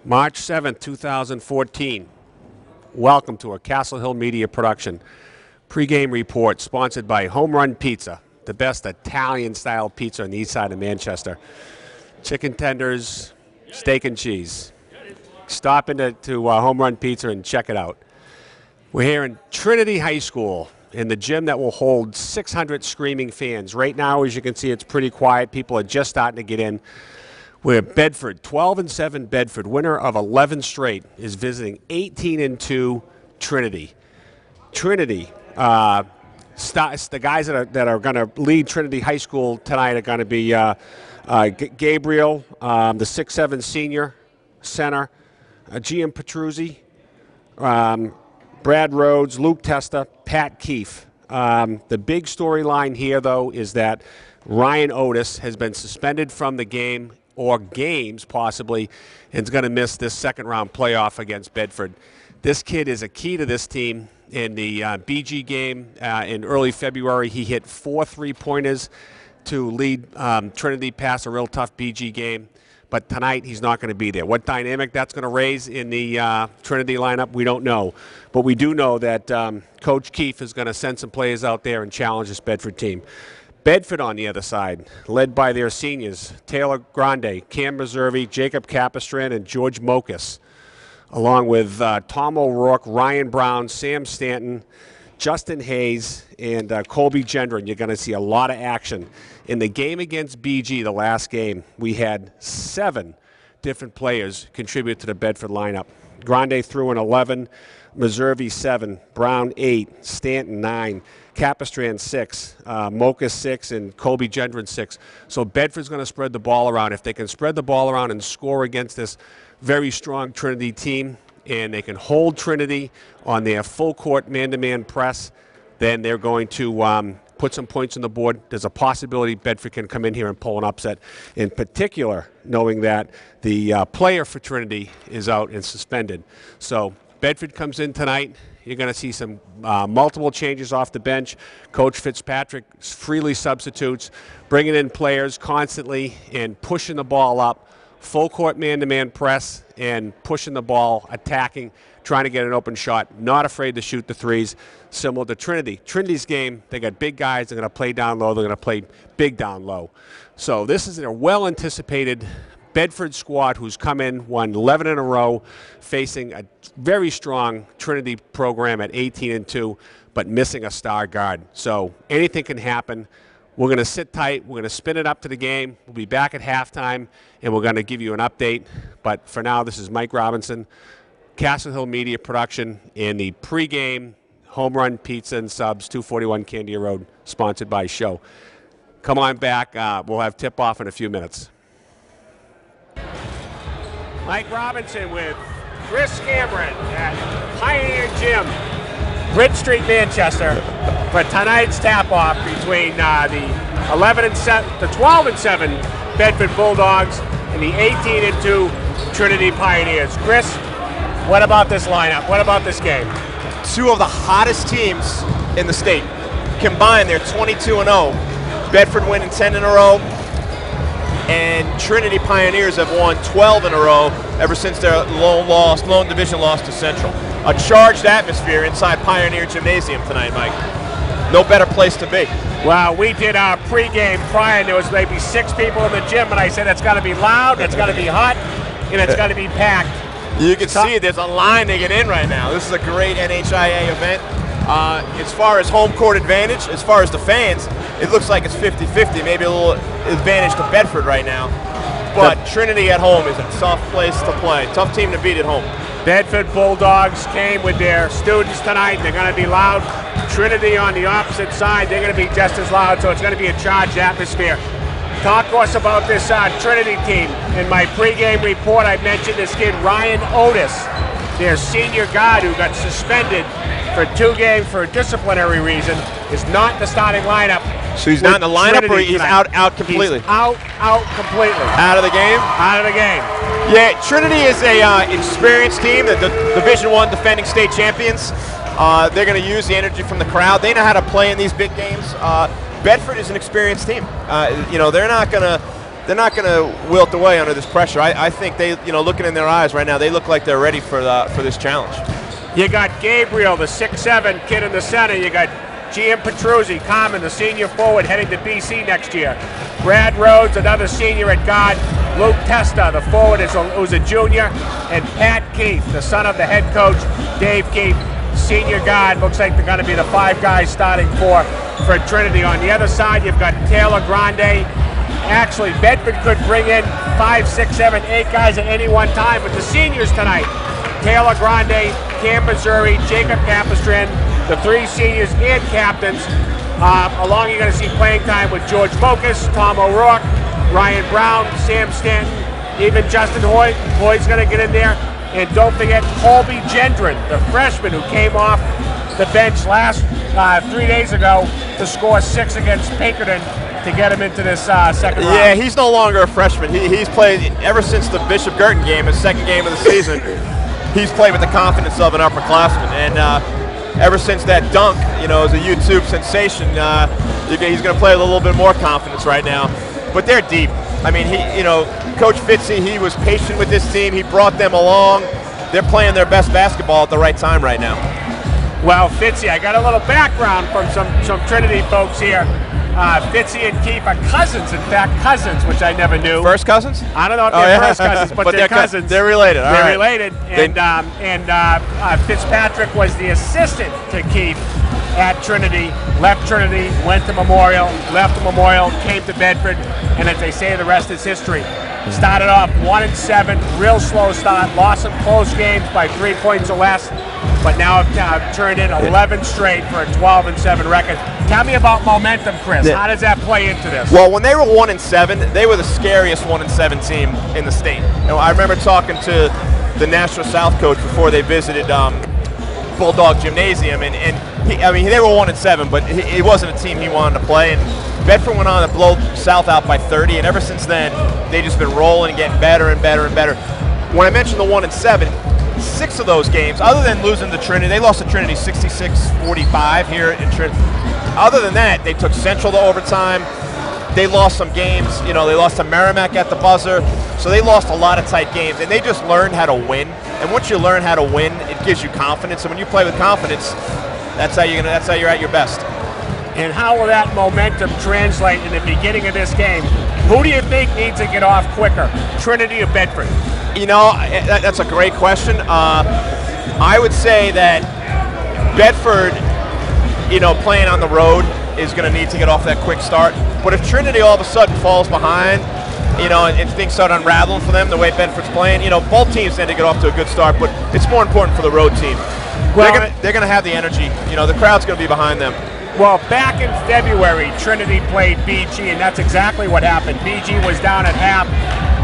March 7th, 2014. Welcome to a CastleHill Media production. Pre-game report sponsored by Home Run Pizza, the best Italian-style pizza on the east side of Manchester. Chicken tenders, steak and cheese. Stop into Home Run Pizza and check it out. We're here in Trinity High School in the gym that will hold 600 screaming fans. Right now, as you can see, it's pretty quiet. People are just starting to get in. We're Bedford, 12-7 Bedford, winner of 11 straight, is visiting 18-2 Trinity. Trinity, the guys that are going to lead Trinity High School tonight are going to be Gabriel, the 6'7 senior center, GM Petruzzi, Brad Rhodes, Luke Testa, Pat Keefe. The big storyline here, though, is that Ryan Otis has been suspended from the game or games possibly, and is going to miss this second-round playoff against Bedford. This kid is a key to this team. In the BG game in early February, he hit 4 3-pointers to lead Trinity past a real tough BG game. But tonight, he's not going to be there. What dynamic that's going to raise in the Trinity lineup, we don't know. But we do know that Coach Keefe is going to send some players out there and challenge this Bedford team. Bedford on the other side, led by their seniors, Taylor Grande, Cam Reservi, Jacob Capistran, and George Mokas, along with Tom O'Rourke, Ryan Brown, Sam Stanton, Justin Hayes, and Colby Gendron. You're going to see a lot of action. In the game against BG, the last game, we had 7 different players contribute to the Bedford lineup. Grande threw in 11, Reservi 7, Brown 8, Stanton 9, Capistran 6, Mocha 6, and Colby Gendron 6. So Bedford's going to spread the ball around. If they can spread the ball around and score against this very strong Trinity team, and they can hold Trinity on their full-court man-to-man press, then they're going to put some points on the board. There's a possibility Bedford can come in here and pull an upset, in particular knowing that the player for Trinity is out and suspended. So Bedford comes in tonight. You're going to see some multiple changes off the bench. Coach Fitzpatrick freely substitutes, bringing in players constantly and pushing the ball up. Full court man-to-man press and pushing the ball, attacking, trying to get an open shot, not afraid to shoot the threes, similar to Trinity. Trinity's game, they got big guys, they're going to play down low, they're going to play big down low. So this is a well-anticipated Bedford squad who's come in, won 11 in a row, facing a very strong Trinity program at 18-2, but missing a star guard. So anything can happen. We're going to sit tight. We're going to spin it up to the game. We'll be back at halftime, and we're going to give you an update. But for now, this is Mike Robinson, CastleHill Media Production, in the pregame Home Run Pizza and Subs, 241 Candia Road, sponsored by Show. Come on back. We'll have tip-off in a few minutes. Mike Robinson with Chris Cameron at Pioneer Gym, Bridge Street, Manchester, for tonight's tap-off between the 12-7 Bedford Bulldogs and the 18-2 Trinity Pioneers. Chris, what about this lineup? What about this game? 2 of the hottest teams in the state. Combined, they're 22-0. Bedford winning 10 in a row, and Trinity Pioneers have won 12 in a row ever since their lone division loss to Central. A charged atmosphere inside Pioneer Gymnasium tonight, Mike. No better place to be. Well, we did our pregame prior, and there was maybe 6 people in the gym, and I said it's got to be loud, it's got to be hot, and it's got to be packed. You can see there's a line to get in right now. This is a great NHIAA event. As far as home court advantage, as far as the fans, it looks like it's 50-50, maybe a little advantage to Bedford right now. But Trinity at home is a tough place to play. Tough team to beat at home. Bedford Bulldogs came with their students tonight. They're going to be loud. Trinity on the opposite side, they're going to be just as loud, so it's going to be a charged atmosphere. Talk to us about this Trinity team. In my pregame report, I mentioned this kid, Ryan Otis, their senior guard who got suspended for 2 games for a disciplinary reason, is not in the starting lineup. So he's not in the lineup, or he's out completely? He's out completely. Out of the game? Out of the game. Yeah, Trinity is a experienced team, the Division I defending state champions. They're going to use the energy from the crowd. They know how to play in these big games. Bedford is an experienced team. They're not going to they're not going to wilt away under this pressure. I think they, looking in their eyes right now, they look like they're ready for this challenge. You got Gabriel, the 6'7" kid in the center. You got GM Petruzzi, Common, the senior forward, heading to BC next year. Brad Rhodes, another senior at guard. Luke Testa, the forward, who's a junior. And Pat Keefe, the son of the head coach, Dave Keefe, senior guard. Looks like they're going to be the 5 guys starting for Trinity. On the other side, you've got Taylor Grande. Actually, Bedford could bring in 5, 6, 7, 8 guys at any one time, but the seniors tonight, Taylor Grande, Cam Missouri, Jacob Capistrand, the 3 seniors and captains. Along, you're going to see playing time with George Mokas, Tom O'Rourke, Ryan Brown, Sam Stanton, even Justin Hoyt. Hoyt's going to get in there. And don't forget Colby Gendron, the freshman who came off the bench 3 days ago to score 6 against Pinkerton to get him into this second round. Yeah, he's no longer a freshman. He's played ever since the Bishop Girton game, his second game of the season. He's played with the confidence of an upperclassman. And ever since that dunk, as a YouTube sensation, he's going to play with a little bit more confidence right now. But they're deep. I mean, Coach Fitzy, he was patient with this team. He brought them along. They're playing their best basketball at the right time right now. Well, Fitzy, I got a little background from some Trinity folks here. Fitzy and Keefe are cousins, in fact, which I never knew. First cousins? I don't know if they're first cousins, but they're cousins. They're related. They're related. And Fitzpatrick was the assistant to Keefe at Trinity, left Trinity, went to Memorial, left to Memorial, came to Bedford, and as they say, the rest is history. Started off 1-7, real slow start, lost some close games by 3 points or less, but now have turned in 11 straight for a 12-7 record. Tell me about momentum, Chris. How does that play into this? Well, when they were 1-7, they were the scariest 1-7 team in the state. I remember talking to the National South coach before they visited Bulldog Gymnasium, and they were 1-7, but it wasn't a team he wanted to play. And Bedford went on to blow South out by 30, and ever since then, they've just been rolling and getting better and better and better. When I mentioned the 1-7, 6 of those games, other than losing to Trinity, they lost to Trinity 66-45 here in Trinity. Other than that, they took Central to overtime. They lost some games. They lost to Merrimack at the buzzer. So they lost a lot of tight games, and they just learned how to win. And once you learn how to win, it gives you confidence. And when you play with confidence, that's how you're at your best. And how will that momentum translate in the beginning of this game? Who do you think needs to get off quicker, Trinity or Bedford? That's a great question. I would say that Bedford, playing on the road is going to need to get off that quick start. But if Trinity all of a sudden falls behind, and things start unraveling for them the way Bedford's playing, both teams need to get off to a good start, but it's more important for the road team. Well, they're going to have the energy. The crowd's going to be behind them. Well, back in February, Trinity played BG, and that's exactly what happened. BG was down at half.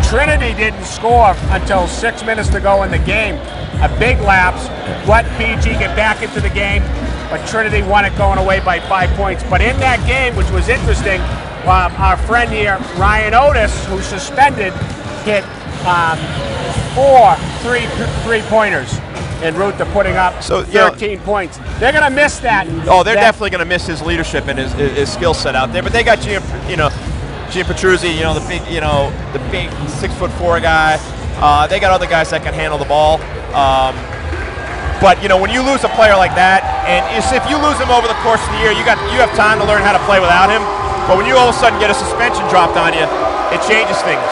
Trinity didn't score until 6 minutes to go in the game. A big lapse, let BG get back into the game, but Trinity won it going away by 5 points. But in that game, which was interesting, our friend here, Ryan Otis, who's suspended, hit 4 three-pointers en route to putting up 13 points. They're going to miss that. Oh, they're definitely going to miss his leadership and his skill set out there. But they got Gian Petruzzi, the big 6'4" guy. They got other guys that can handle the ball. But when you lose a player like that, and if you lose him over the course of the year, you have time to learn how to play without him. But when you all of a sudden get a suspension dropped on you, it changes things.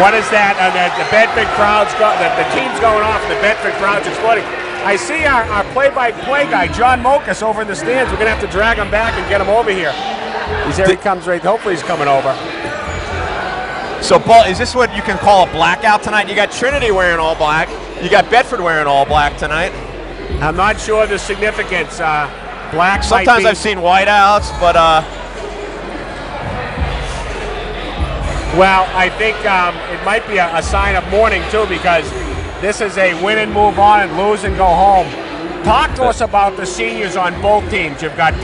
What is that? The Bedford crowd's the team's going off, and the Bedford crowd's exploding. I see our play-by-play guy, John Mokas, over in the stands. We're going to have to drag him back and get him over here. He comes right. Hopefully he's coming over. So, is this what you can call a blackout tonight? You got Trinity wearing all black. You got Bedford wearing all black tonight. I'm not sure the significance. Black. Sometimes I've seen whiteouts, but well, I think it might be a sign of mourning too, because this is a win and move on and lose and go home. Talk to us about the seniors on both teams. You've got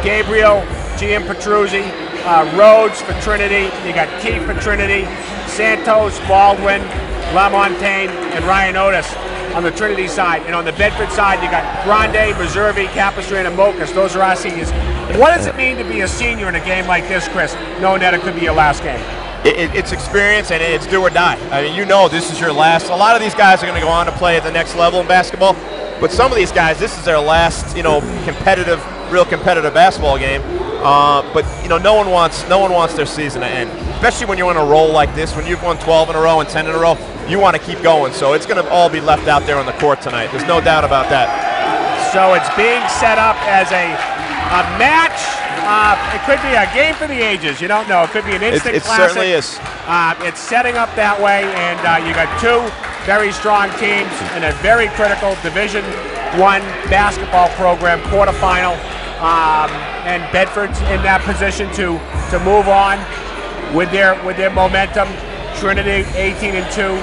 Gabriel, GM Petruzzi, Rhodes for Trinity. You got Keefe for Trinity, Santos, Baldwin, LaMontagne, and Ryan Otis. on the Trinity side. And on the Bedford side, you got Grande, Meserve, Capistrano, and Mocas. Those are our seniors. What does it mean to be a senior in a game like this, Chris, knowing that it could be your last game? It's experience, and it's do or die. I mean, you know this is your last. A lot of these guys are going to go on to play at the next level in basketball, but some of these guys, this is their last, competitive, real competitive basketball game. But no one wants their season to end, especially when you're on a roll like this. When you've won 12 in a row and 10 in a row, you want to keep going. So it's going to all be left out there on the court tonight. There's no doubt about that. So it's being set up as a match. It could be a game for the ages. You don't know. It could be an instant classic. It certainly is. It's setting up that way, and you got two very strong teams in a very critical Division I basketball program quarterfinal. And Bedford's in that position to move on with their momentum. Trinity 18-2.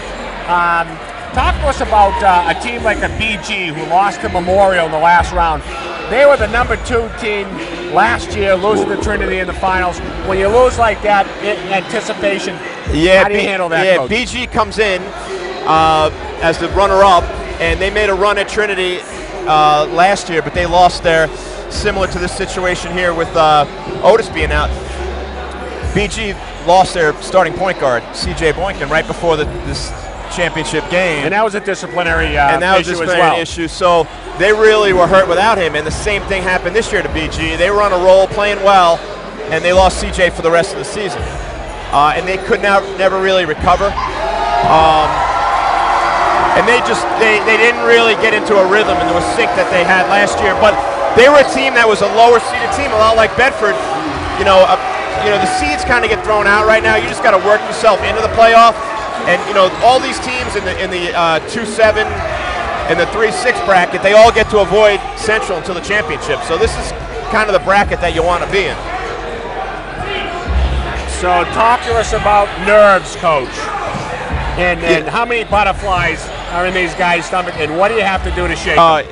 Talk to us about a team like a BG who lost to Memorial in the last round. They were the number 2 team last year, losing to Trinity in the finals. When you lose like that, in anticipation, how do you handle that, Coach? BG comes in as the runner-up, and they made a run at Trinity last year, but they lost there. Similar to this situation here with Otis being out. BG lost their starting point guard, C.J. Boynton, right before this championship game. And that was a disciplinary issue. So they really were hurt without him, and the same thing happened this year to BG. They were on a roll, playing well, and they lost C.J. for the rest of the season. And they could never really recover. And they didn't really get into a rhythm, into a sync that they had last year. But they were a team that was a lower-seeded team, a lot like Bedford. The seeds kind of get thrown out right now. You just got to work yourself into the playoff. And all these teams in the 2-7 and the 3-6 bracket, they all get to avoid Central until the championship. So this is kind of the bracket that you want to be in. So talk to us about nerves, Coach. And how many butterflies are in these guys' stomach, and what do you have to do to shake them?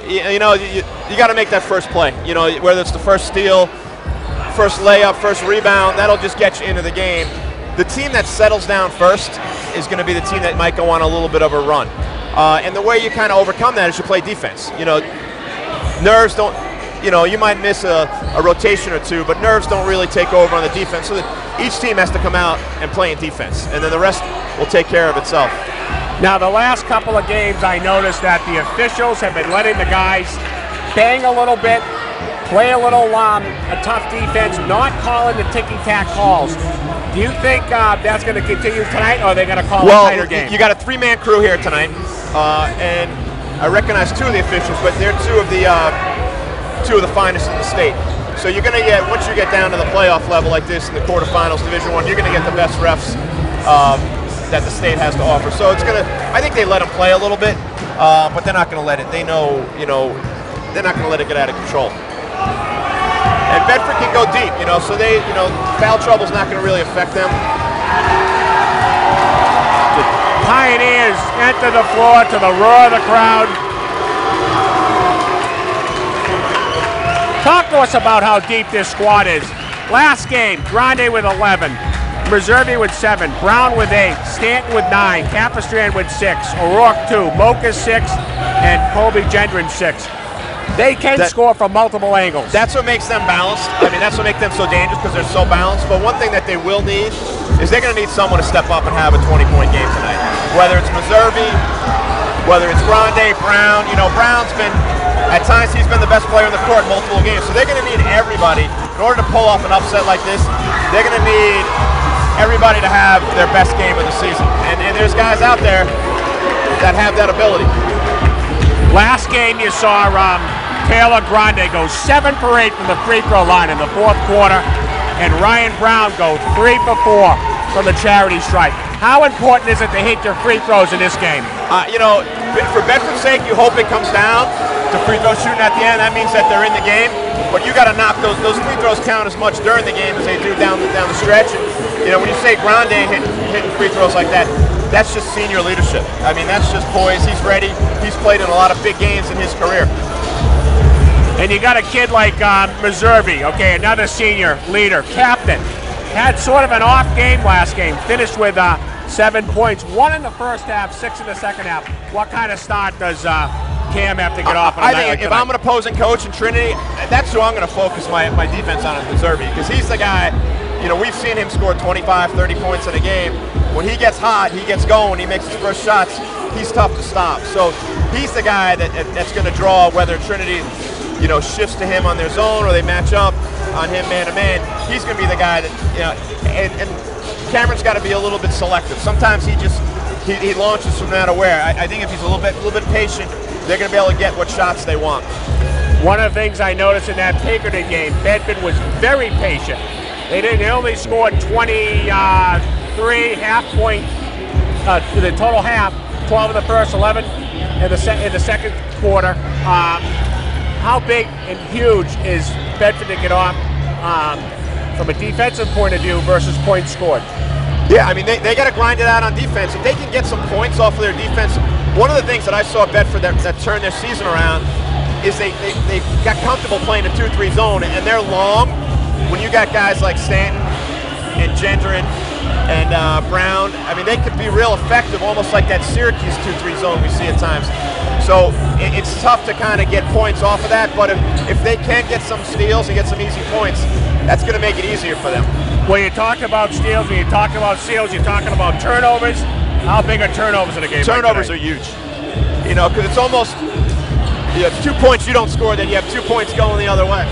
You got to make that first play. Whether it's the first steal, first layup, first rebound, that'll just get you into the game. The team that settles down first is going to be the team that might go on a little bit of a run. And the way you kind of overcome that is you play defense. Nerves don't, you might miss a rotation or two, but nerves don't really take over on the defense. So each team has to come out and play in defense, and then the rest will take care of itself. Now, the last couple of games, I noticed that the officials have been letting the guys bang a little bit, play a little a tough defense, not calling the ticky-tack calls. Do you think that's going to continue tonight, or are they going to call a tighter game? You got a 3-man crew here tonight, and I recognize 2 of the officials, but they're 2 of the finest in the state. So you're going to get, once you get down to the playoff level like this in the quarterfinals, Division I, you're going to get the best refs that the state has to offer. So it's going to, I think they let them play a little bit, but they're not going to let it. They know, they're not going to let it get out of control. And Bedford can go deep, so they, foul trouble's not going to really affect them. The Pioneers enter the floor to the roar of the crowd. Talk to us about how deep this squad is. Last game, Grande with 11, Meserve with 7, Brown with 8, Stanton with 9, Capistrano with 6, O'Rourke 2, Mocha 6, and Colby Gendron 6. They can score from multiple angles. That's what makes them balanced. I mean, that's what makes them so dangerous, because they're so balanced. But one thing that they will need is they're going to need someone to step up and have a 20-point game tonight. Whether it's Meserve, whether it's Grande, Brown. Brown's been, at times, he's been the best player in the court in multiple games. So they're going to need everybody. In order to pull off an upset like this, they're going to need everybody to have their best game of the season. And there's guys out there that have that ability. Last game you saw Taylor Grande go 7 for 8 from the free throw line in the 4th quarter, and Ryan Brown go 3 for 4 from the charity stripe. How important is it to hit your free throws in this game? For Bedford's sake, you hope it comes down to free throw shooting at the end. That means that they're in the game, but you got to knock those free throws count as much during the game as they do down the stretch. And, when you say Grande hitting free throws like that, that's just senior leadership. I mean, that's just poise. He's ready. He's played in a lot of big games in his career. And you got a kid like Meserve, okay, another senior leader, captain. Had sort of an off game last game. Finished with 7 points, 1 in the first half, 6 in the second half. What kind of start does Cam have to get off on a I night think like if tonight? I'm an opposing coach in Trinity, that's who I'm going to focus my defense on, is Deserby, because he's the guy. You know, we've seen him score 25, 30 points in a game. When he gets hot, he gets going, he makes his first shots, he's tough to stop. So he's the guy that's going to draw whether Trinity, you know, shifts to him on their zone or they match up on him man-to-man. He's going to be the guy that, you know, and Cameron's got to be a little bit selective. Sometimes he launches from out of where. I think if he's a little bit patient, they're going to be able to get what shots they want. One of the things I noticed in that Pinkerton game, Bedford was very patient. They only scored 23 half point for the total half, 12 in the first, 11 in the second quarter. How big and huge is Bedford to get off from a defensive point of view versus points scored? Yeah, I mean, they got to grind it out on defense. If they can get some points off of their defense, one of the things that I saw Bedford that turned their season around is they got comfortable playing a 2-3 zone, and they're long. When you got guys like Stanton and Gendron and Brown, I mean, they could be real effective, almost like that Syracuse 2-3 zone we see at times. So it's tough to kind of get points off of that, but if they can get some steals and get some easy points, that's going to make it easier for them. When you talk about steals, when you talk about steals, you're talking about turnovers. How big are turnovers in a game? Turnovers are huge. You know, because it's almost, you have 2 points you don't score, then you have 2 points going the other way.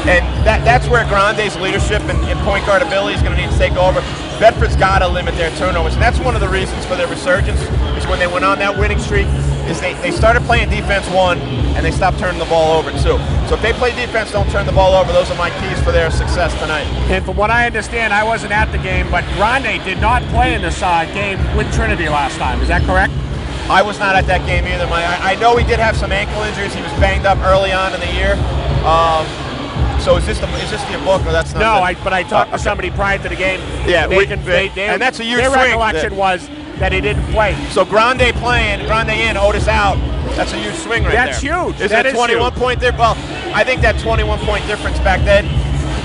And that's where Grande's leadership and point guard ability is going to need to take over. Bedford's got to limit their turnovers, and that's one of the reasons for their resurgence, is when they went on that winning streak, is they started playing defense 1, and they stopped turning the ball over 2. So if they play defense, don't turn the ball over, those are my keys for their success tonight. And from what I understand, I wasn't at the game, but Grande did not play in this game with Trinity last time. Is that correct? I was not at that game either. I know he did have some ankle injuries. He was banged up early on in the year. So is this the book, or that's not? No, but I talked to somebody prior to the game. Yeah, and that's a huge their swing. Recollection was that he didn't play. So Grande in, Otis out. That's a huge swing right there. That's huge. Is that 21 point difference? Well, I think that 21 point difference back then,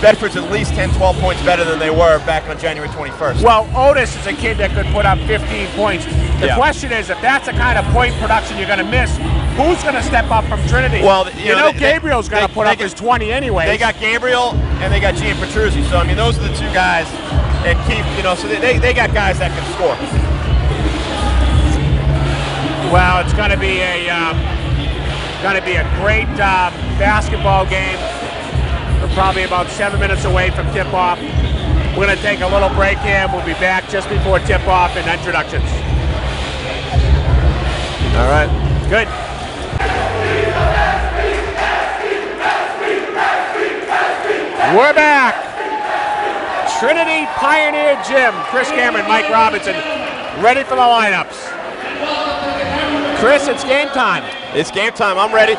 Bedford's at least 10, 12 points better than they were back on January 21st. Well, Otis is a kid that could put up 15 points. The question is, if that's the kind of point production you're going to miss, who's going to step up from Trinity? Well, you know Gabriel's going to put up his 20 anyway. They got Gabriel and they got Gian Petruzzi. So, I mean, those are the two guys. And Keith, you know, so they got guys that can score. Well, it's going to be a great basketball game. We're probably about 7 minutes away from tip-off. We're going to take a little break here, and we'll be back just before tip-off and introductions. All right. Good. We're back. Trinity Pioneer Gym. Chris Cameron, Mike Robinson, ready for the lineups. Chris, it's game time. It's game time. I'm ready.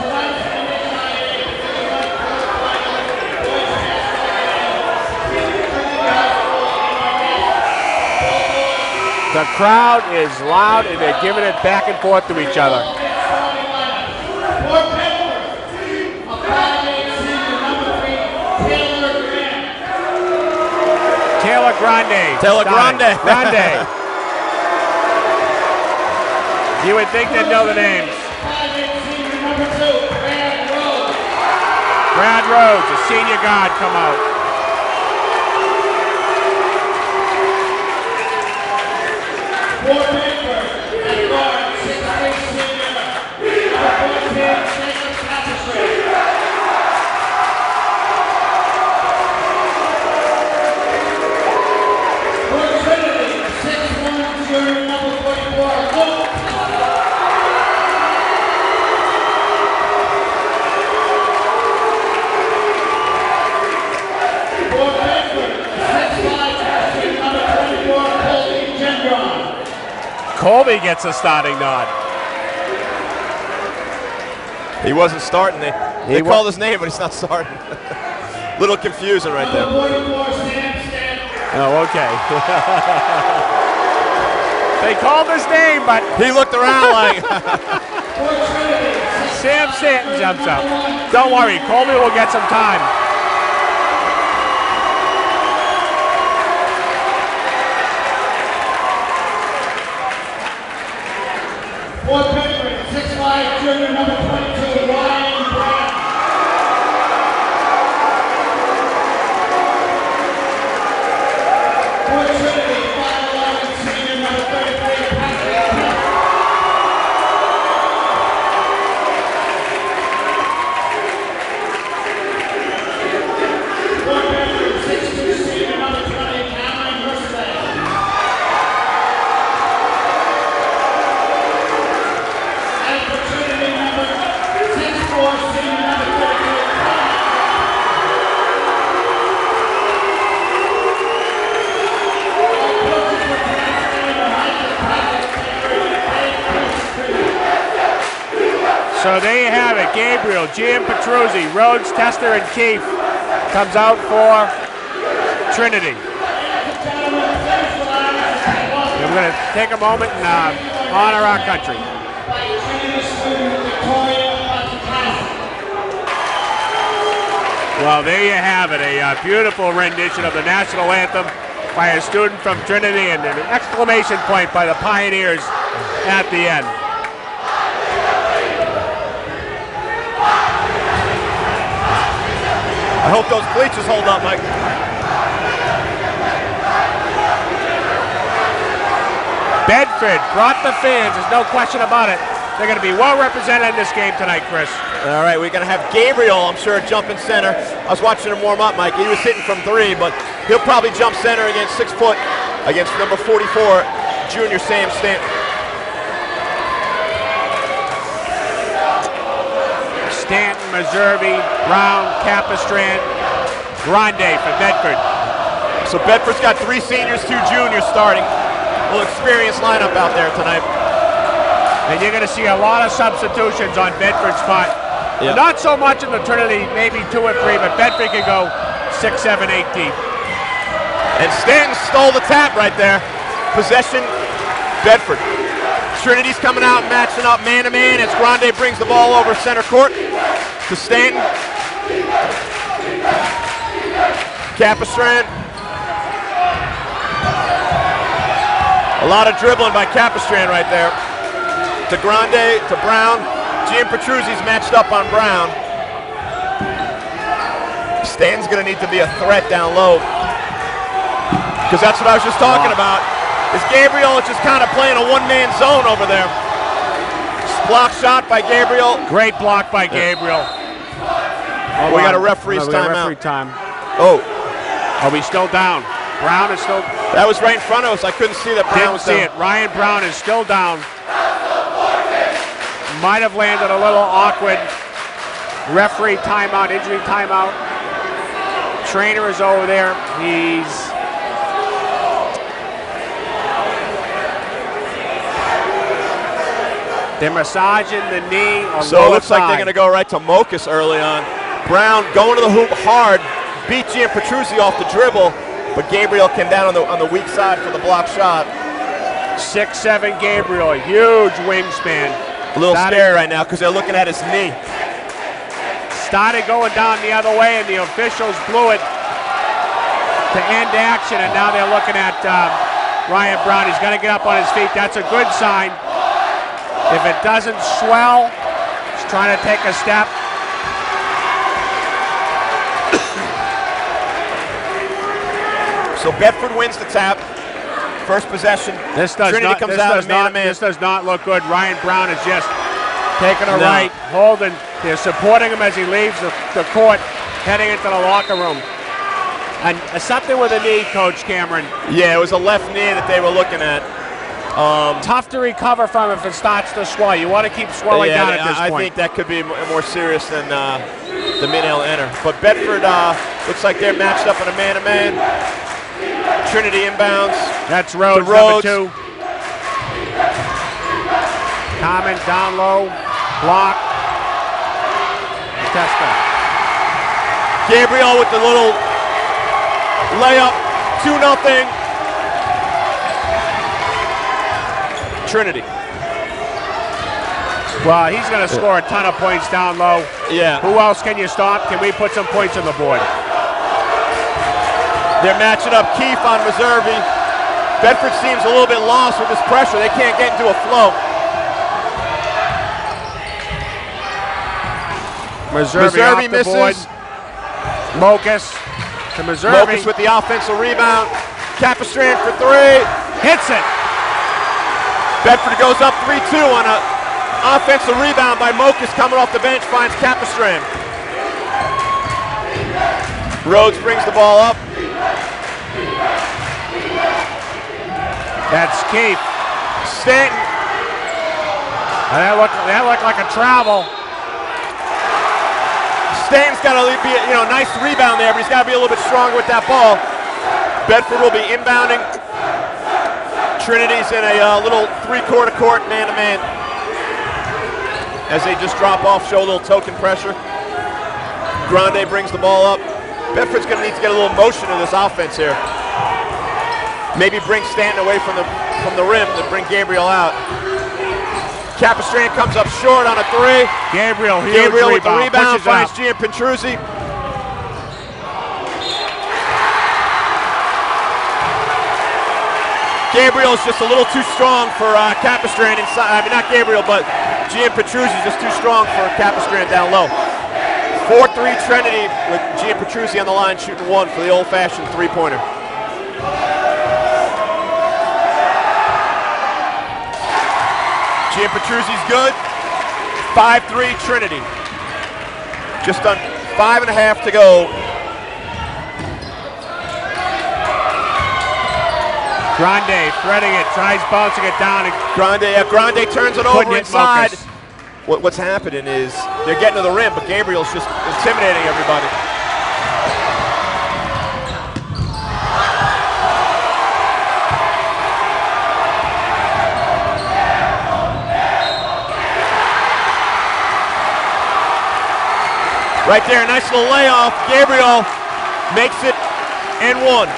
The crowd is loud and they're giving it back and forth to each other. Taylor Grande. Taylor Grande. Grande. You would think they'd know the names. Brad Rhodes, a senior guard, come out. Colby gets a starting nod. He wasn't starting. They called his name, but he's not starting. Little confusing right there. Oh, okay. They called his name, but he looked around like. Sam Stanton jumps up. Don't worry, Colby will get some time. by junior number 22, Ryan Brown. For Trinity, 5'11", senior number 33, Patrick Kemp. For Bedford, 6'2", senior number 20, Cameron Russell. And for Trinity, number 6'4", senior number 33, So there you have it. Gabriel, Gian Petruzzi, Rhodes, Tester, and Keefe comes out for Trinity. And we're going to take a moment and honor our country. Well, there you have it. A beautiful rendition of the national anthem by a student from Trinity and an exclamation point by the Pioneers at the end. I hope those bleachers hold up, Mike. Bedford brought the fans, there's no question about it. They're going to be well represented in this game tonight, Chris. All right, we're going to have Gabriel, I'm sure, jump in center. I was watching him warm up, Mike. He was hitting from 3, but he'll probably jump center against 6 foot, against number 44, junior Sam Stanton. Stanton, Meserve, Brown, Capistrand, Grande for Bedford. So Bedford's got 3 seniors, 2 juniors starting. A little experienced lineup out there tonight. And you're going to see a lot of substitutions on Bedford's part. Yep. Not so much in the Trinity, maybe 2 or 3, but Bedford can go 6, 7, 8 deep. And Stanton stole the tap right there. Possession, Bedford. Trinity's coming out and matching up man-to-man as Grande brings the ball over center court to Stanton. Capistrand. A lot of dribbling by Capistrand right there. To Grande, to Brown. Gian Petruzzi's matched up on Brown. Stanton's going to need to be a threat down low, because that's what I was just talking about. Is Gabriel just kind of playing a one-man zone over there. Block shot by Gabriel. Great block by Gabriel. We got a referee's timeout. Time. Oh. Are we still down? Brown is still... That was right in front of us. I couldn't see that Brown was down. Didn't see it. Ryan Brown is still down. Might have landed a little awkward. Referee timeout, injury timeout. Trainer is over there. They're massaging the knee on so it looks like they're going to go right to Mokus early on. Brown going to the hoop hard, beat Gian Petruzzi off the dribble, but Gabriel came down on the weak side for the block shot. 6'7" Gabriel, a huge wingspan. A little scary right now because they're looking at his knee. Started going down the other way, and the officials blew it to end action, and now they're looking at Ryan Brown. He's got to get up on his feet. That's a good sign. If it doesn't swell, he's trying to take a step. So Bedford wins the tap. First possession. Trinity comes out as man-to-man. This does not look good. Ryan Brown is just taking a right, holding. They're supporting him as he leaves the court, heading into the locker room. And something with a knee, Coach Cameron. Yeah, it was a left knee that they were looking at. Tough to recover from if it starts to swell. You want to keep swelling down at this point. I think that could be more serious than the mid-L enter. But Bedford looks like they're matched up in a man-to-man. Trinity inbounds. That's Rhodes, number 2. Common down low, block. Testa. Gabriel with the little layup, 2-0. Trinity. Well, he's going to score a ton of points down low. Yeah. Who else can you stop? Can we put some points on the board? They're matching up Keefe on Meserve. Bedford seems a little bit lost with this pressure. They can't get into a flow. Missouri misses. Mocus to Missouri. Mocus with the offensive rebound. Capistrand for three. Hits it. Bedford goes up 3-2 on an offensive rebound by Mocus coming off the bench, finds Capistrand. Rhodes brings the ball up. That's Keith. Stanton. That looked like a travel. Stanton's got to be, nice rebound there, but he's got to be a little bit stronger with that ball. Bedford will be inbounding. Trinity's in a little three-quarter court man-to-man as they just drop off, show a little token pressure. Grande brings the ball up. Bedford's going to need to get a little motion in this offense here. Maybe bring Stanton away from the rim to bring Gabriel out. Capistrand comes up short on a three. Gabriel with the rebound finds Gian Petruzzi. Gabriel's just a little too strong for Capistrand inside. I mean, not Gabriel, but Gian Petruzzi's just too strong for Capistrand down low. 4-3 Trinity with Gian Petruzzi on the line shooting one for the old-fashioned three-pointer. Gian Petruzzi's good. 5-3 Trinity. Just done 5.5 to go. Grande threading it, tries bouncing it down. Grande turns it over inside. Mocus. What's happening is they're getting to the rim, but Gabriel's just intimidating everybody. Right there, nice little layoff. Gabriel makes it and one.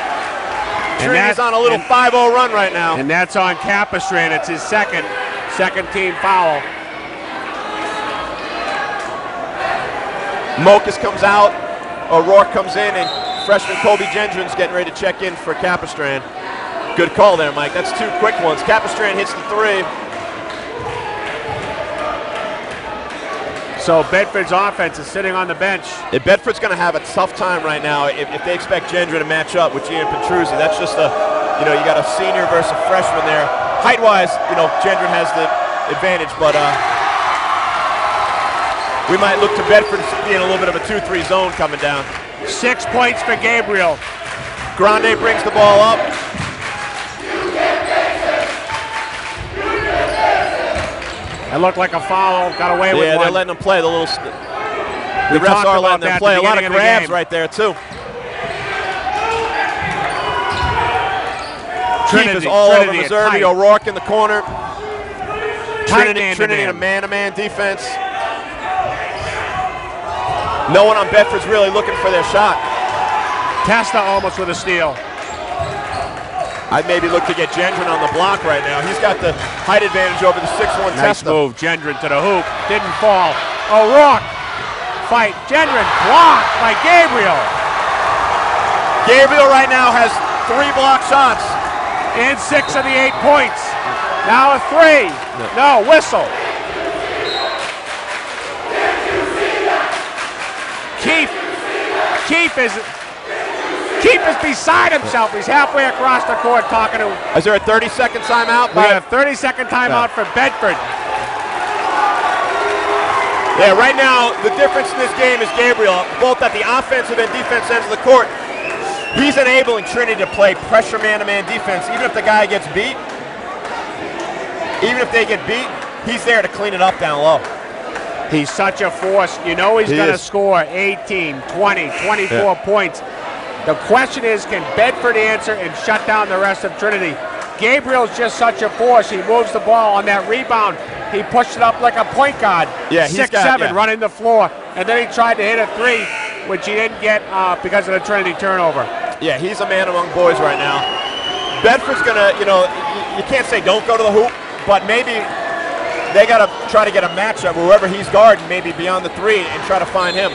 Trinity's on a little 5-0 run right now. And that's on Capistrand. It's his second team foul. Mocus comes out, O'Rourke comes in, and freshman Kobe Gendron's getting ready to check in for Capistrand. Good call there, Mike. That's two quick ones. Capistrand hits the three. So Bedford's offense is sitting on the bench. Bedford's going to have a tough time right now if they expect Gendron to match up with Gian Petruzzi. That's just you got a senior versus a freshman there. Height-wise, Gendron has the advantage, but we might look to Bedford being a little bit of a 2-3 zone coming down. 6 points for Gabriel. Grande brings the ball up. It looked like a foul. Got away with one. Yeah, they're letting them play. The refs are letting them play. A lot of grabs right there, too. Keith is all over Missouri. O'Rourke in the corner. Trinity in a man-to-man defense. No one on Bedford's really looking for their shot. Testa almost with a steal. I'd maybe look to get Gendron on the block right now. He's got the height advantage over the 6'1" Nice Testa. move. Gendron to the hoop. Didn't fall. O'Rourke. Fight. Gendron blocked by Gabriel. Gabriel right now has 3 block shots. And 6 of the 8 points. Now a 3. No, whistle. Keith is beside himself. He's halfway across the court talking to. Is there a 30-second timeout? We have a 30-second timeout for Bedford. Yeah, right now the difference in this game is Gabriel, both at the offensive and defensive ends of the court. He's enabling Trinity to play pressure man-to-man defense. Even if the guy gets beat, even if they get beat, he's there to clean it up down low. He's such a force. He's going to score 18, 20, 24 points. The question is, can Bedford answer and shut down the rest of Trinity? Gabriel's just such a force. He moves the ball on that rebound. He pushed it up like a point guard. Yeah, 6'7", running the floor. And then he tried to hit a 3, which he didn't get because of the Trinity turnover. Yeah, he's a man among boys right now. Bedford's going to, you can't say don't go to the hoop, but maybe they got to try to get a matchup wherever he's guarding, maybe beyond the 3, and try to find him.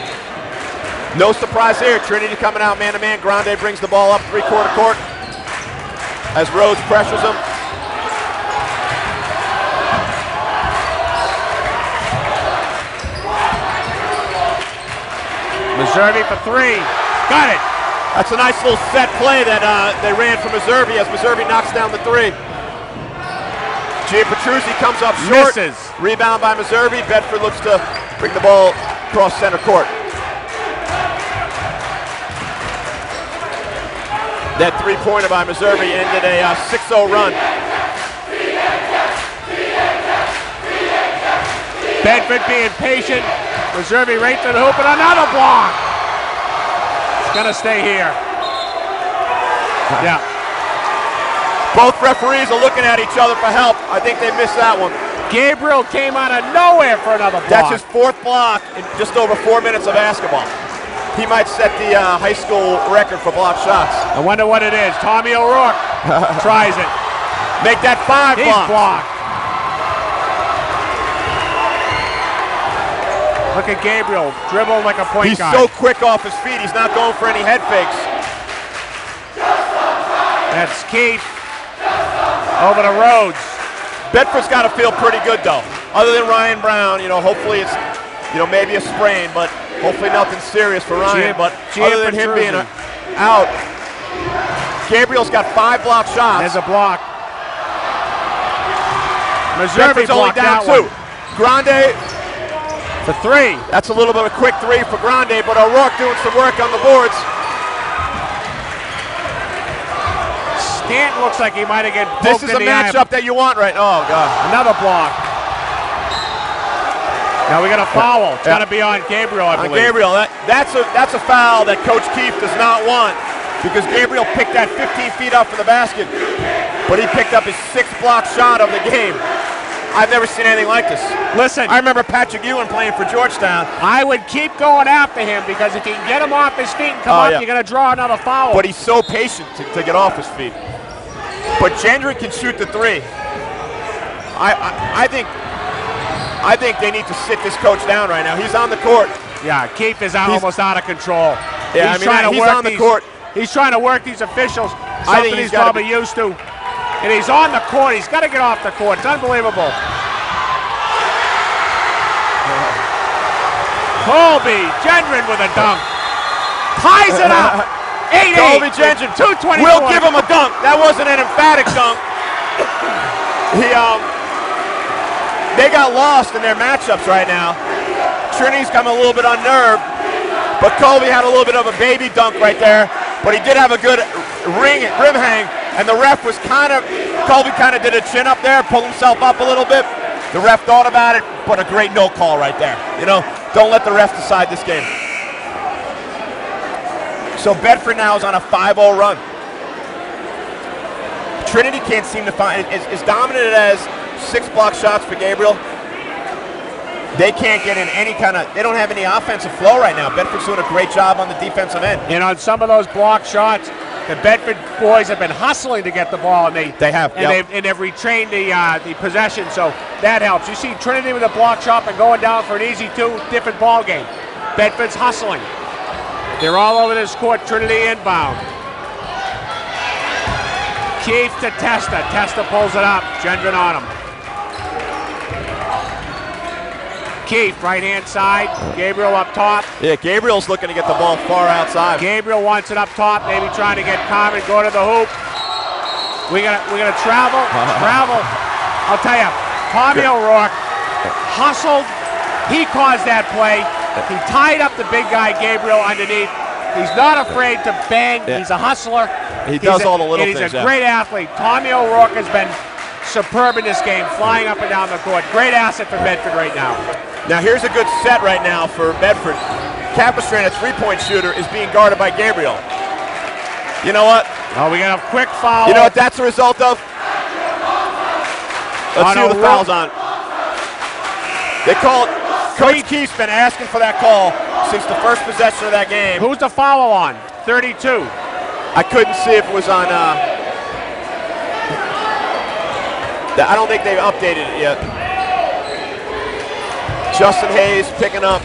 No surprise here. Trinity coming out man-to-man. Grande brings the ball up 3-quarter court as Rhodes pressures him. Missouri for 3. Got it. That's a nice little set play that they ran for Missouri as Missouri knocks down the 3. Petruzzi comes up short. Misses. Rebound by Missouri. Bedford looks to bring the ball across center court. That 3-pointer by Missouri ended a 6-0 run. Bedford being patient. Missouri right to the hoop and another block. It's going to stay here. Yeah. Both referees are looking at each other for help. I think they missed that one. Gabriel came out of nowhere for another block. That's his 4th block in just over 4 minutes of basketball. He might set the high school record for block shots. I wonder what it is. Tommy O'Rourke tries it. Make that 5 He's blocks. blocked. Look at Gabriel, dribbling like a point guard. He's so quick off his feet, he's not going for any head fakes. That's Keith. Over to Rhodes. Bedford's got to feel pretty good though. Other than Ryan Brown, hopefully it's, maybe a sprain, but hopefully nothing serious for Ryan. But other than him being out, Gabriel's got 5 block shots. There's a block. Missouri Bedford's only down 2. Grande for 3. That's a little bit of a quick 3 for Grande, but O'Rourke doing some work on the boards. Stanton looks like he might have get poked. This is a matchup that you want, right? Oh God! Another block. Now we got a foul. It's got to be on Gabriel, I believe. On Gabriel, that's a foul that Coach Keefe does not want because Gabriel picked that 15 feet up for the basket, but he picked up his 6th block shot of the game. I've never seen anything like this. Listen, I remember Patrick Ewan playing for Georgetown. I would keep going after him because if you can get him off his feet and come up, you're going to draw another foul. But he's so patient to get off his feet. But Gendron can shoot the 3. I think they need to sit this coach down right now. He's on the court. Yeah, Keefe is almost out of control. Yeah, he's on the court. He's trying to work these officials. I think Something he's probably used to. And he's on the court. He's got to get off the court. It's unbelievable. Colby Gendron with a dunk. Ties it up. 8-8. Colby Gendron. 2:24. We'll give him a dunk. That wasn't an emphatic dunk. They got lost in their matchups right now. Trinity's come a little bit unnerved, but Colby had a little bit of a baby dunk right there. But he did have a good rim hang, and the ref was Colby kind of did a chin up there, pulled himself up a little bit. The ref thought about it, but a great no call right there. Don't let the ref decide this game. So Bedford now is on a 5-0 run. Trinity can't seem to find, as dominant as 6 block shots for Gabriel, they can't get in any they don't have any offensive flow right now. Bedford's doing a great job on the defensive end. And on some of those block shots, the Bedford boys have been hustling to get the ball, and they have, and they've retrained the possession, so that helps. You see Trinity with a block shot and going down for an easy 2, different ball game. Bedford's hustling. They're all over this court. Trinity inbound. Keefe to Testa. Testa pulls it up. Gendron on him. Keefe, right-hand side. Gabriel up top. Yeah, Gabriel's looking to get the ball far outside. Gabriel wants it up top, maybe trying to get Carmen, go to the hoop. We're gonna travel. I'll tell you, Tommy O'Rourke hustled. He caused that play. He tied up the big guy, Gabriel, underneath. He's not afraid to bang. Yeah. He's a hustler. He does all the little things. He's a great athlete. Tommy O'Rourke has been superb in this game, flying up and down the court. Great asset for Bedford right now. Now here's a good set right now for Bedford. Capistrano, a 3-point shooter, is being guarded by Gabriel. You know what? Oh, we got a quick foul. You know what that's a result of? Let's see who the foul's on. They call it. Coach Keefe's been asking for that call since the first possession of that game. Who's the foul on? 32. I couldn't see if it was on. I don't think they've updated it yet. Justin Hayes picking up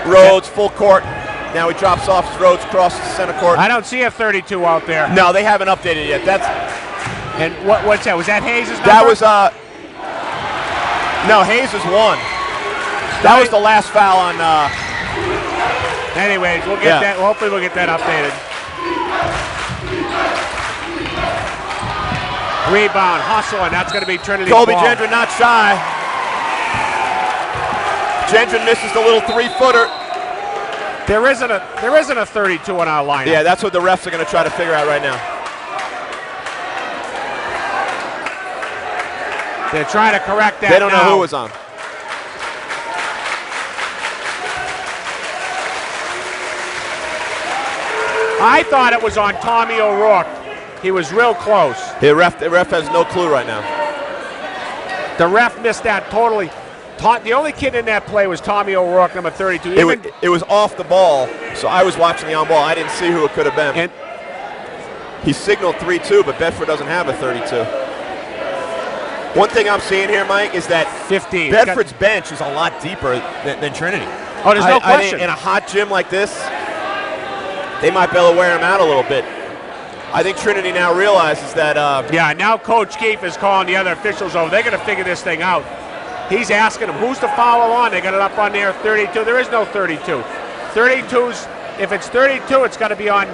Rhodes, full court. Now he drops off as Rhodes crosses the center court. I don't see a 32 out there. No, they haven't updated it yet. And what's that? Was that Hayes' number? That was no, Hayes is 1. That was the last foul on Anyways, we'll get that. Hopefully, we'll get that updated. Rebound, hustle, and that's going to be Trinity. Colby Gendron not shy. Gendron misses the little 3-footer. There isn't a 32 on our lineup. Yeah, that's what the refs are going to try to figure out right now. They're trying to correct that. They don't know who was on. I thought it was on Tommy O'Rourke. He was real close. The ref has no clue right now. The ref missed that totally. The only kid in that play was Tommy O'Rourke, number 32. It was off the ball, so I was watching the on ball. I didn't see who it could have been. And he signaled 3-2, but Bedford doesn't have a 32. One thing I'm seeing here, Mike, is that 15. Bedford's bench is a lot deeper than Trinity. Oh, there's no question. In a hot gym like this, they might be able to wear him out a little bit. I think Trinity now realizes that. Yeah, now Coach Keefe is calling the other officials over. They're going to figure this thing out. He's asking them, who's the foul on? They got it up on there, 32. There is no 32. 32's, if it's 32, it's got to be on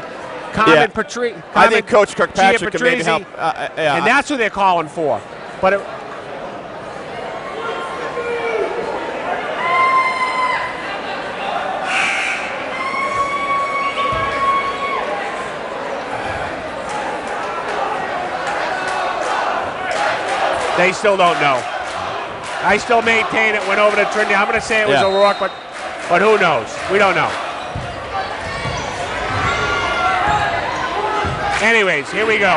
Carmen Patrice. I think Coach Kirkpatrick can maybe help. And that's who they're calling for. But they still don't know. I still maintain it went over to Trinity. I'm going to say it was O'Rourke, but who knows? We don't know. Anyways, here we go.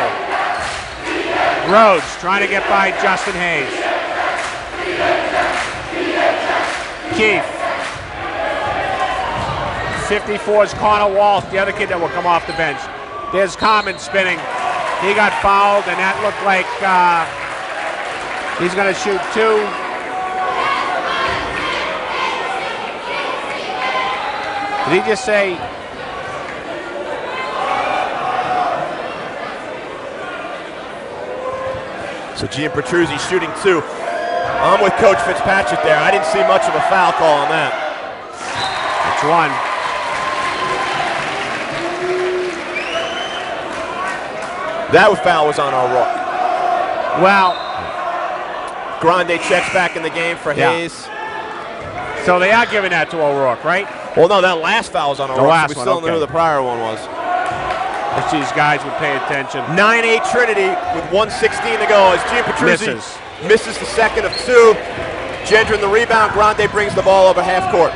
Rhodes trying to get by Justin Hayes. Keefe. 54's Connor Walsh, the other kid that will come off the bench. There's Carmen spinning. He got fouled, and that looked like he's going to shoot 2. Did he just say? So Gianpetruzzi shooting 2. I'm with Coach Fitzpatrick there. I didn't see much of a foul call on that. That's one. That foul was on O'Rourke. Well, Grande checks back in the game for Hayes. So they are giving that to O'Rourke, right? Well, no, that last foul was on O'Rourke. We still don't know who the prior one was. If these guys would pay attention. 9-8 Trinity with 1:16 to go as Gianpetruzzi misses the second of 2. Gendron the rebound. Grande brings the ball over half court.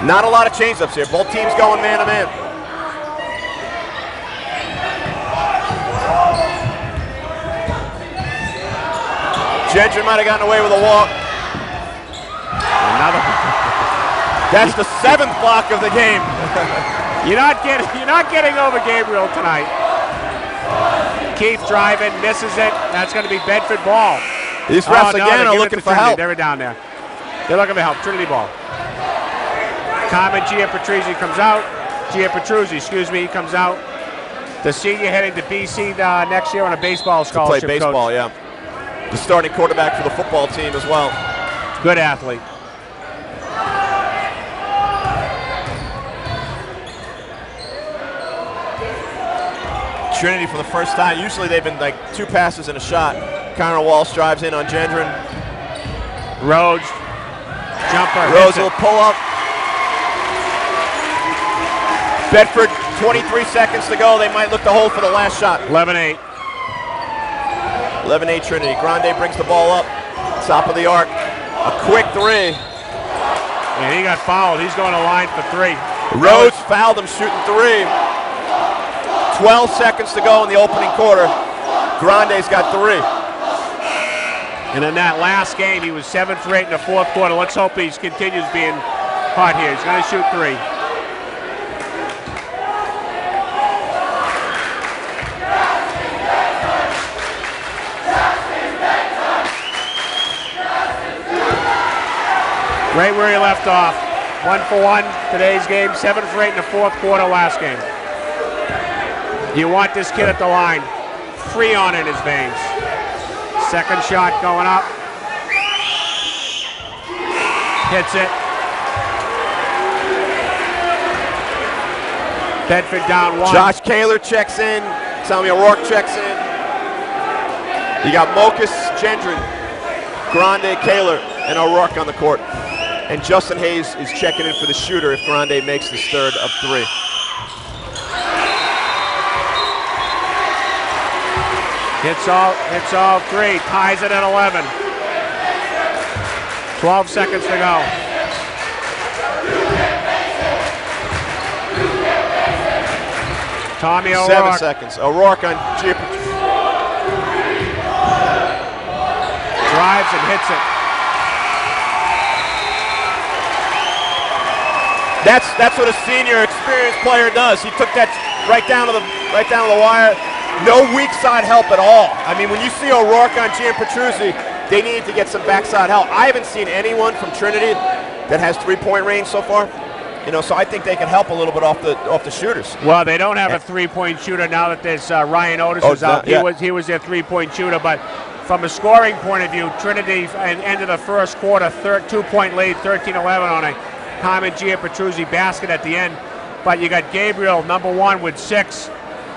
Not a lot of change-ups here. Both teams going man-to-man. Gendron might have gotten away with a walk. Another. That's the 7th block of the game. You're not getting over Gabriel tonight. Keith driving, misses it. That's going to be Bedford ball. These refs again are looking for help. They were down there. They're looking for help. Trinity ball. Carmen Gianpetruzzi comes out. Gianpetruzzi, comes out. The senior heading to BC next year on a baseball scholarship. To play baseball, coach. Yeah. The starting quarterback for the football team as well. Good athlete. Trinity for the first time. Usually they've been like 2 passes and a shot. Connor Walsh drives in on Gendron. Rhodes. Jumper. Rhodes will pull up. Bedford, 23 seconds to go. They might look to hold for the last shot. 11-8. 11-8 Trinity. Grande brings the ball up. Top of the arc. A quick 3. And he got fouled. He's going to line for 3. Rhodes fouled him shooting 3. 12 seconds to go in the opening quarter. Grande's got 3. And in that last game, he was 7 for 8 in the 4th quarter. Let's hope he continues being hot here. He's going to shoot 3. Right where he left off. 1 for 1 today's game. 7 for 8 in the 4th quarter last game. You want this kid at the line. Freon in his veins. Second shot going up. Hits it. Bedford down 1. Josh Kaler checks in. Tommy O'Rourke checks in. You got Mokus, Gendron, Grande, Kaler, and O'Rourke on the court. And Justin Hayes is checking in for the shooter if Grande makes his third of 3. Hits all 3. Ties it at 11. 12 seconds to go. Tommy O'Rourke. 7 seconds. O'Rourke on Chip. Drives and hits it. That's what a senior, experienced player does. He took that right down to the wire. No weak side help at all. I mean, when you see O'Rourke on Gianpetruzzi, they need to get some backside help. I haven't seen anyone from Trinity that has 3-point range so far. You know, so I think they can help a little bit off the shooters. Well, they don't have a 3-point shooter now that there's Ryan Otis is out. Yeah. He was their 3-point shooter, but from a scoring point of view, Trinity ended the first quarter 2-point lead, 13-11 on a Carmen Gianpetruzzi basket at the end. But you got Gabriel, number 1, with 6,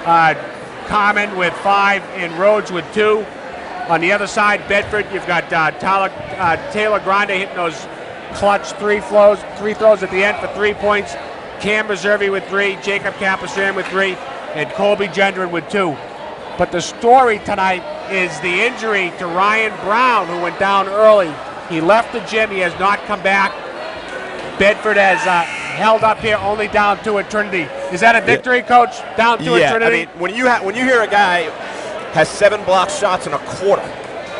Carmen with 5, and Rhodes with 2. On the other side, Bedford, you've got Taylor Grande hitting those clutch 3 throws at the end for 3 points. Cam Reservi with 3, Jacob Capistran with 3, and Colby Gendron with 2. But the story tonight is the injury to Ryan Brown, who went down early. He left the gym. He has not come back. Bedford has held up here, only down 2 at Trinity. Is that a victory, Coach? Down 2 at Trinity? I mean, when you hear a guy has 7 block shots in a quarter,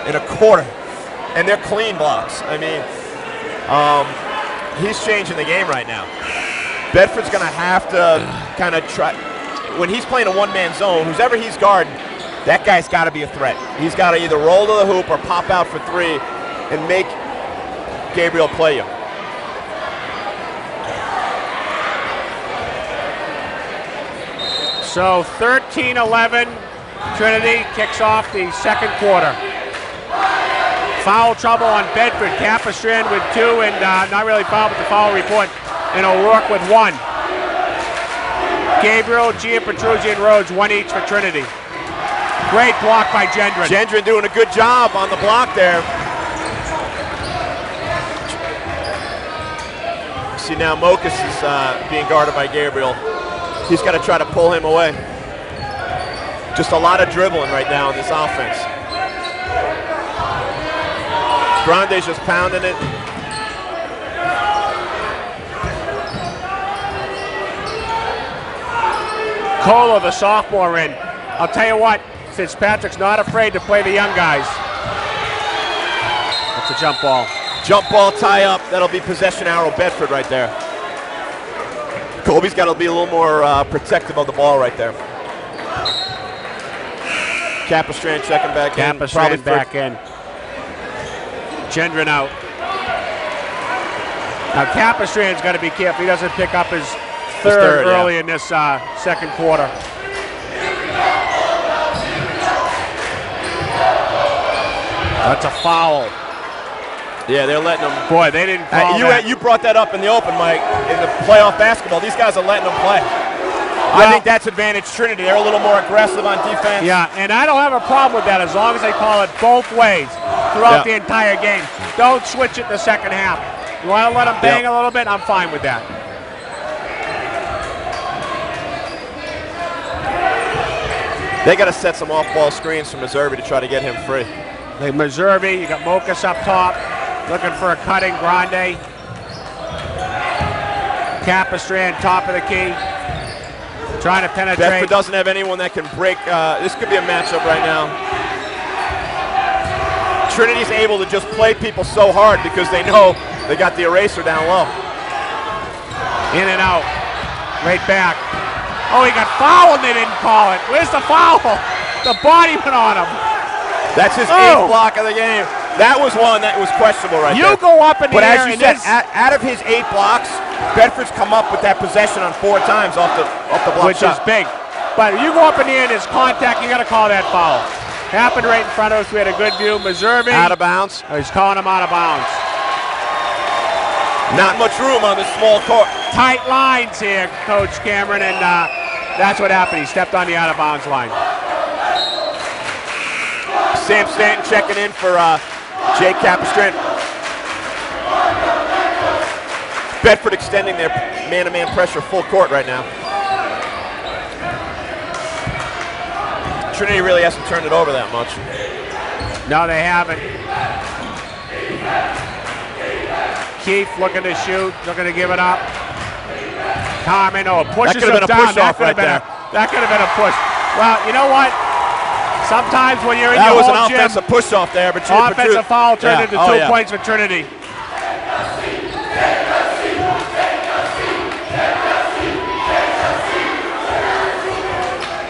and they're clean blocks. I mean, he's changing the game right now. Bedford's going to have to kind of try. When he's playing a one-man zone, whoever he's guarding, that guy's got to be a threat. He's got to either roll to the hoop or pop out for 3 and make Gabriel play you. So 13-11, Trinity kicks off the second quarter. Foul trouble on Bedford. Capistran with 2, and not really foul, but the foul report. And O'Rourke with 1. Gabriel, Gianpetruzzi, and Rhodes, 1 each for Trinity. Great block by Gendron. Gendron doing a good job on the block there. See now Mokus is being guarded by Gabriel. He's got to try to pull him away. Just a lot of dribbling right now in this offense. Grande's just pounding it. Kohler, the sophomore, in. I'll tell you what, Fitzpatrick's not afraid to play the young guys. That's a jump ball. Jump ball tie up. That'll be possession arrow Bedford right there. Colby's got to be a little more protective of the ball right there. Capistran checking back in. Capistran back in. Gendron out. Now Capistran's got to be careful. He doesn't pick up his third early in this second quarter. That's a foul. Yeah, they're letting them. Boy, they didn't call that. You brought that up in the open, Mike. In the playoff basketball, these guys are letting them play. I think that's advantage Trinity. They're a little more aggressive on defense. Yeah, and I don't have a problem with that as long as they call it both ways throughout the entire game. Don't switch it in the second half. You want to let them bang a little bit? I'm fine with that. They got to set some off-ball screens from Reservi to try to get him free. Reservi, you got Mokus up top, looking for a cutting. Grande. Capistran, top of the key. Trying to penetrate. Bedford doesn't have anyone that can break. This could be a matchup right now. Trinity's able to just play people so hard because they know they got the eraser down low. In and out. Right back. Oh, he got fouled and they didn't call it. Where's the foul? The body went on him. That's his 8th block of the game. That was one that was questionable right there. You go up in the air. But as you said, out of his 8 blocks, Bedford's come up with that possession on 4 times off the block which is big. But you go up in the air and there's contact, you got to call that foul. Happened right in front of us. We had a good view. Reservi. Out of bounds. Oh, he's calling him out of bounds. Not much room on this small court. Tight lines here, Coach Cameron, and That's what happened. He stepped on the out-of-bounds line. Sam Stanton checking in for Jake Capistran. Bedford extending their man-to-man pressure full court right now. Trinity really hasn't turned it over that much. No, they haven't. Keith looking to shoot, looking to give it up. Carmen, pushes him down. That could have been a push. Well, you know what? Sometimes when you're in your home gym, that was an offensive push-off there, but offensive foul turned into 2 points for Trinity.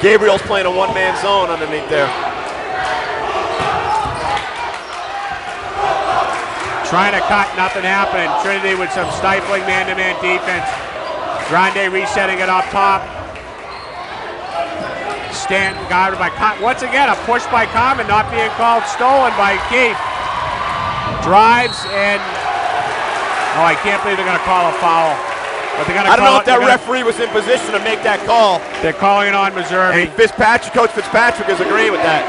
Gabriel's playing a one-man zone underneath there. Trying to cut, nothing happening. Trinity with some stifling man-to-man defense. Grande resetting it up top. Stanton guarded by Carmen. Once again, a push by Carmen, not being called stolen by Keith. Drives and, I can't believe they're going to call a foul. But they're gonna I don't know if that referee was in position to make that call. They're calling it on Missouri. And Coach Fitzpatrick is agreeing with that.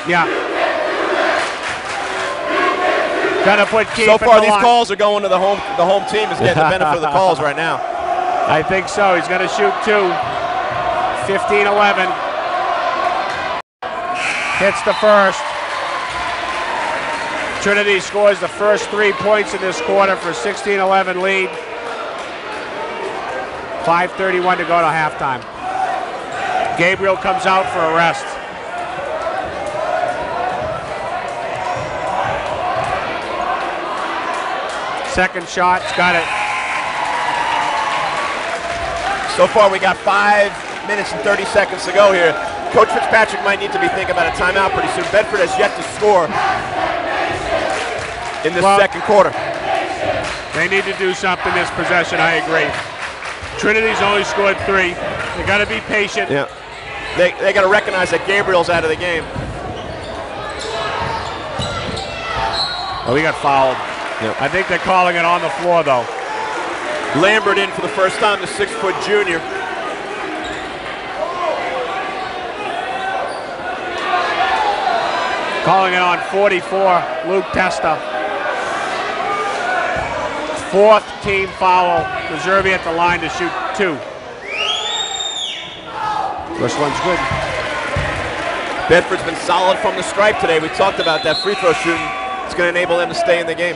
Yeah. Gonna put Keith so far, these calls are going to the home team is getting the benefit of the calls right now. I think so. He's going to shoot 2. 15-11. Hits the first. Trinity scores the first 3 points in this quarter for a 16-11 lead. 5:31 to go to halftime. Gabriel comes out for a rest. Second shot's got it. So far, we got 5 minutes and 30 seconds to go here. Coach Fitzpatrick might need to be thinking about a timeout pretty soon. Bedford has yet to score in this second quarter. They need to do something this possession, I agree. Trinity's only scored 3. They got to be patient. Yeah. They got to recognize that Gabriel's out of the game. Oh, he got fouled. Yep. I think they're calling it on the floor, though. Lambert in for the first time, the 6-foot junior. Calling it on 44, Luke Testa. 4th team foul. Missouri at the line to shoot 2. First one's good. Bedford's been solid from the stripe today. We talked about that free throw shooting. It's going to enable them to stay in the game.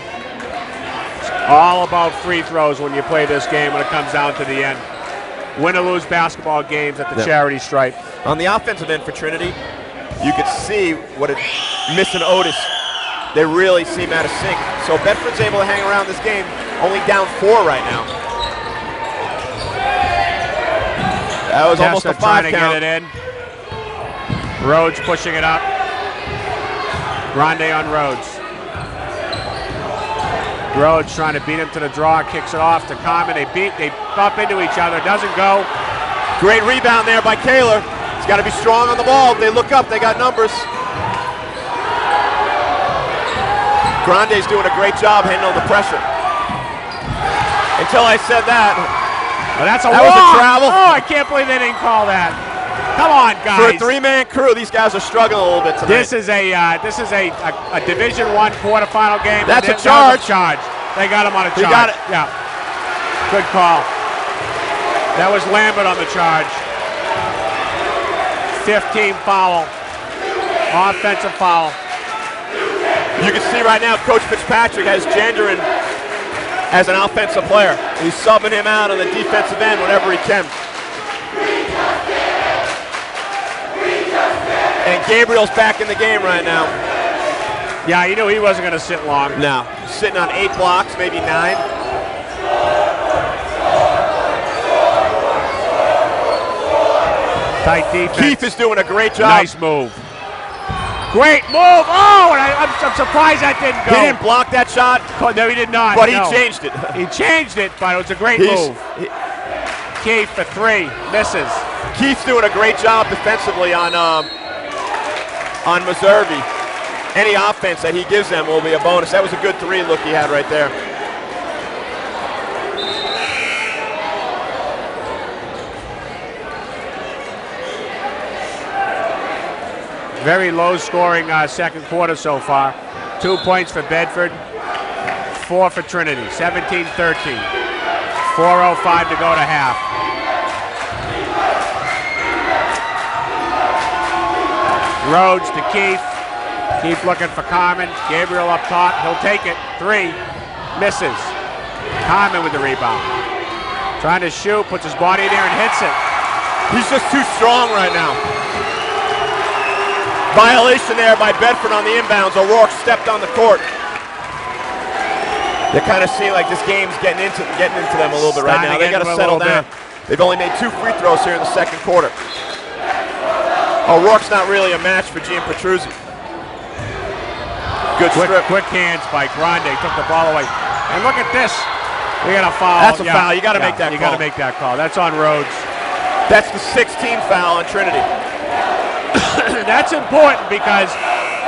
It's all about free throws when you play this game when it comes down to the end. Win or lose basketball games at the charity stripe. On the offensive end for Trinity, you could see what it missing Otis. They really seem out of sync. So Bedford's able to hang around this game, only down 4 right now. That was almost a 5 trying to count. get it in. Rhodes pushing it up. Grande on Rhodes. Rhodes trying to beat him to the draw, kicks it off to Carmen. They bump into each other, doesn't go. Great rebound there by Kaler. He's got to be strong on the ball. If they look up, they got numbers. Grande's doing a great job handling the pressure. Until I said that. Well, that was a travel. Oh, I can't believe they didn't call that. Come on, guys. For a 3-man crew, these guys are struggling a little bit tonight. This is a Division I quarterfinal game. That's a charge. They got him on a charge. He got it. Yeah. Good call. That was Lambert on the charge. 15 foul. Offensive foul. You can see right now Coach Fitzpatrick has Gendron as an offensive player. He's subbing him out on the defensive end whenever he can. And Gabriel's back in the game right now. Yeah, you knew he wasn't going to sit long. No, sitting on 8 blocks, maybe 9. Tight defense. Keith is doing a great job. Nice move. Great move. Oh, and I'm surprised that didn't go. He didn't block that shot. No, he did not. But he changed it. He changed it, but it was a great move. Keith for 3, misses. Keith's doing a great job defensively on Missouri. Any offense that he gives them will be a bonus. That was a good 3 look he had right there. Very low-scoring second quarter so far. 2 points for Bedford, 4 for Trinity. 17-13. 4:05 to go to half. Rhodes to Keith. Keith looking for Carmen. Gabriel up top. He'll take it. 3. Misses. Carmen with the rebound. Trying to shoot. Puts his body in there and hits it. He's just too strong right now. Violation there by Bedford on the inbounds. O'Rourke stepped on the court. They kind of seem like this game's getting into them a little bit right now. They got to settle down. They've only made 2 free throws here in the second quarter. O'Rourke's not really a match for Gian Petruzzi. Good strip. Quick hands by Grande. Took the ball away. And look at this. We got a foul. That's a foul. You got to make that call. You got to make that call. That's on Rhodes. That's the 16th foul on Trinity. That's important because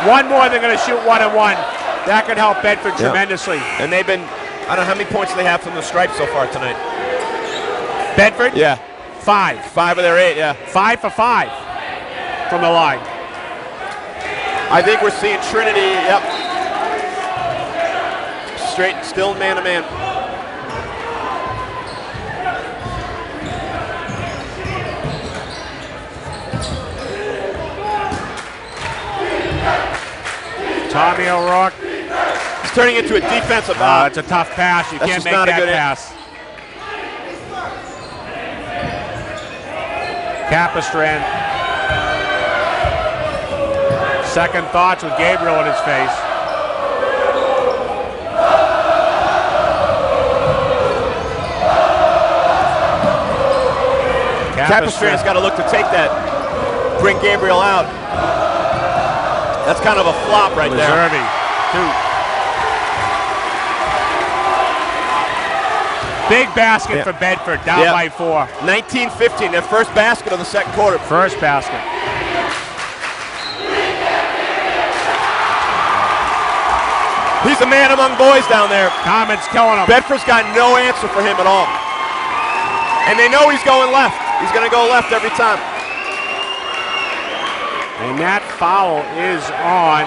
one more, they're going to shoot 1 and 1. That could help Bedford tremendously. And they've been, I don't know how many points they have from the stripe so far tonight. Bedford? Yeah. 5. 5 of their 8, yeah. 5 for 5 from the line. I think we're seeing Trinity, straight, still man-to-man. Tommy O'Rourke. It's turning into a defensive foul. It's a tough pass. You can't make that pass. Capistran. Second thoughts with Gabriel in his face. Capistran's got to look to take that, bring Gabriel out. That's kind of a flop right there. Reserve, 2. Big basket for Bedford, down by 4. 19-15, their first basket of the second quarter. First basket. He's a man among boys down there. Common's killing him. Bedford's got no answer for him at all. And they know he's going left. He's going to go left every time. And that foul is on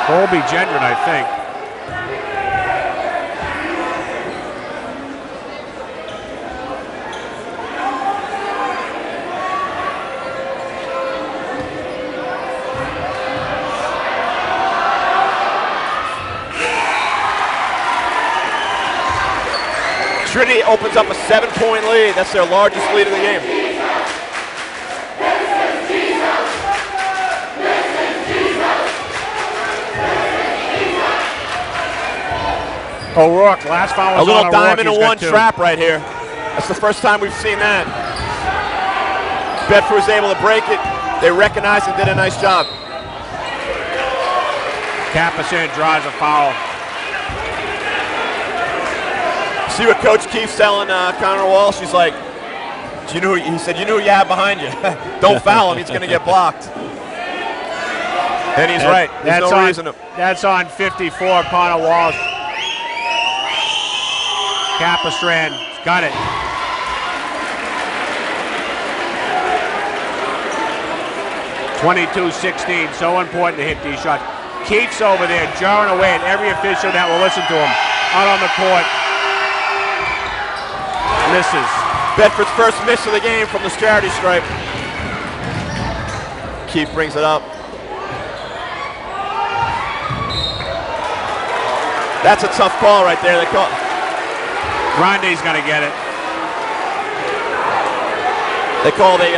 Colby Gendron, I think. Trinity opens up a 7-point lead. That's their largest lead of the game. O'Rourke, last foul was a little on diamond O'Rourke. and one trap right here. That's the first time we've seen that. Bedford was able to break it. They recognized and did a nice job. Capison draws a foul. See what Coach Keith's telling Connor Walsh? He's like, he said, you know who you have behind you. Don't foul him, he's going to get blocked. And he's right. There's no reason to. That's on 54, Connor Walsh. Capistran got it. (22-16). So important to hit these shots. Keith's over there jarring away at every official that will listen to him. Out on the court. Misses. Bedford's first miss of the game from the charity stripe. Keith brings it up. That's a tough call right there. They call. Grande's gonna get it. They called a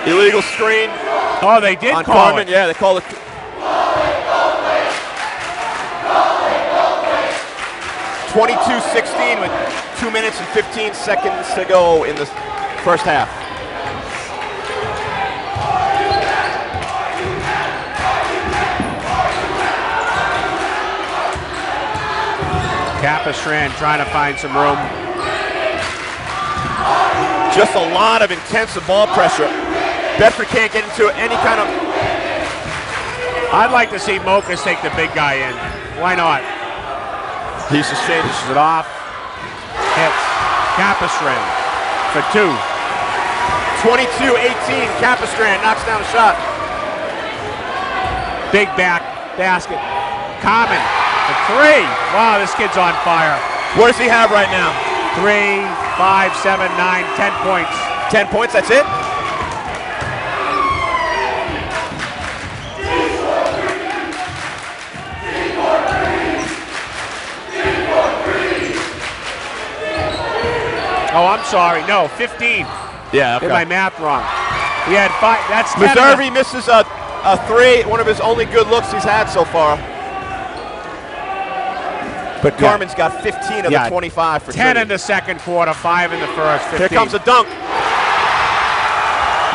illegal screen. Oh, they did on call Carmen. it. Yeah, they called it. 22-16 with 2 minutes and 15 seconds to go in the first half. Capistran trying to find some room. Just a lot of intensive ball pressure. Bedford can't get into any kind of. I'd like to see Mokas take the big guy in. Why not? He's just changes it off. Hits. Capistran for 2. 22-18, Capistrand knocks down a shot. Big basket. Common for 3. Wow, this kid's on fire. What does he have right now? 3, 5, 7, 9, 10 points. 10 points, that's it? Oh, I'm sorry. No, 15. Yeah, Did my math wrong. He had 5. That's 10. Meserve misses a 3, one of his only good looks he's had so far. But Carmen's got 15 of the 25 for 10 Trinity. in the second quarter, 5 in the first, 15. Here comes a dunk.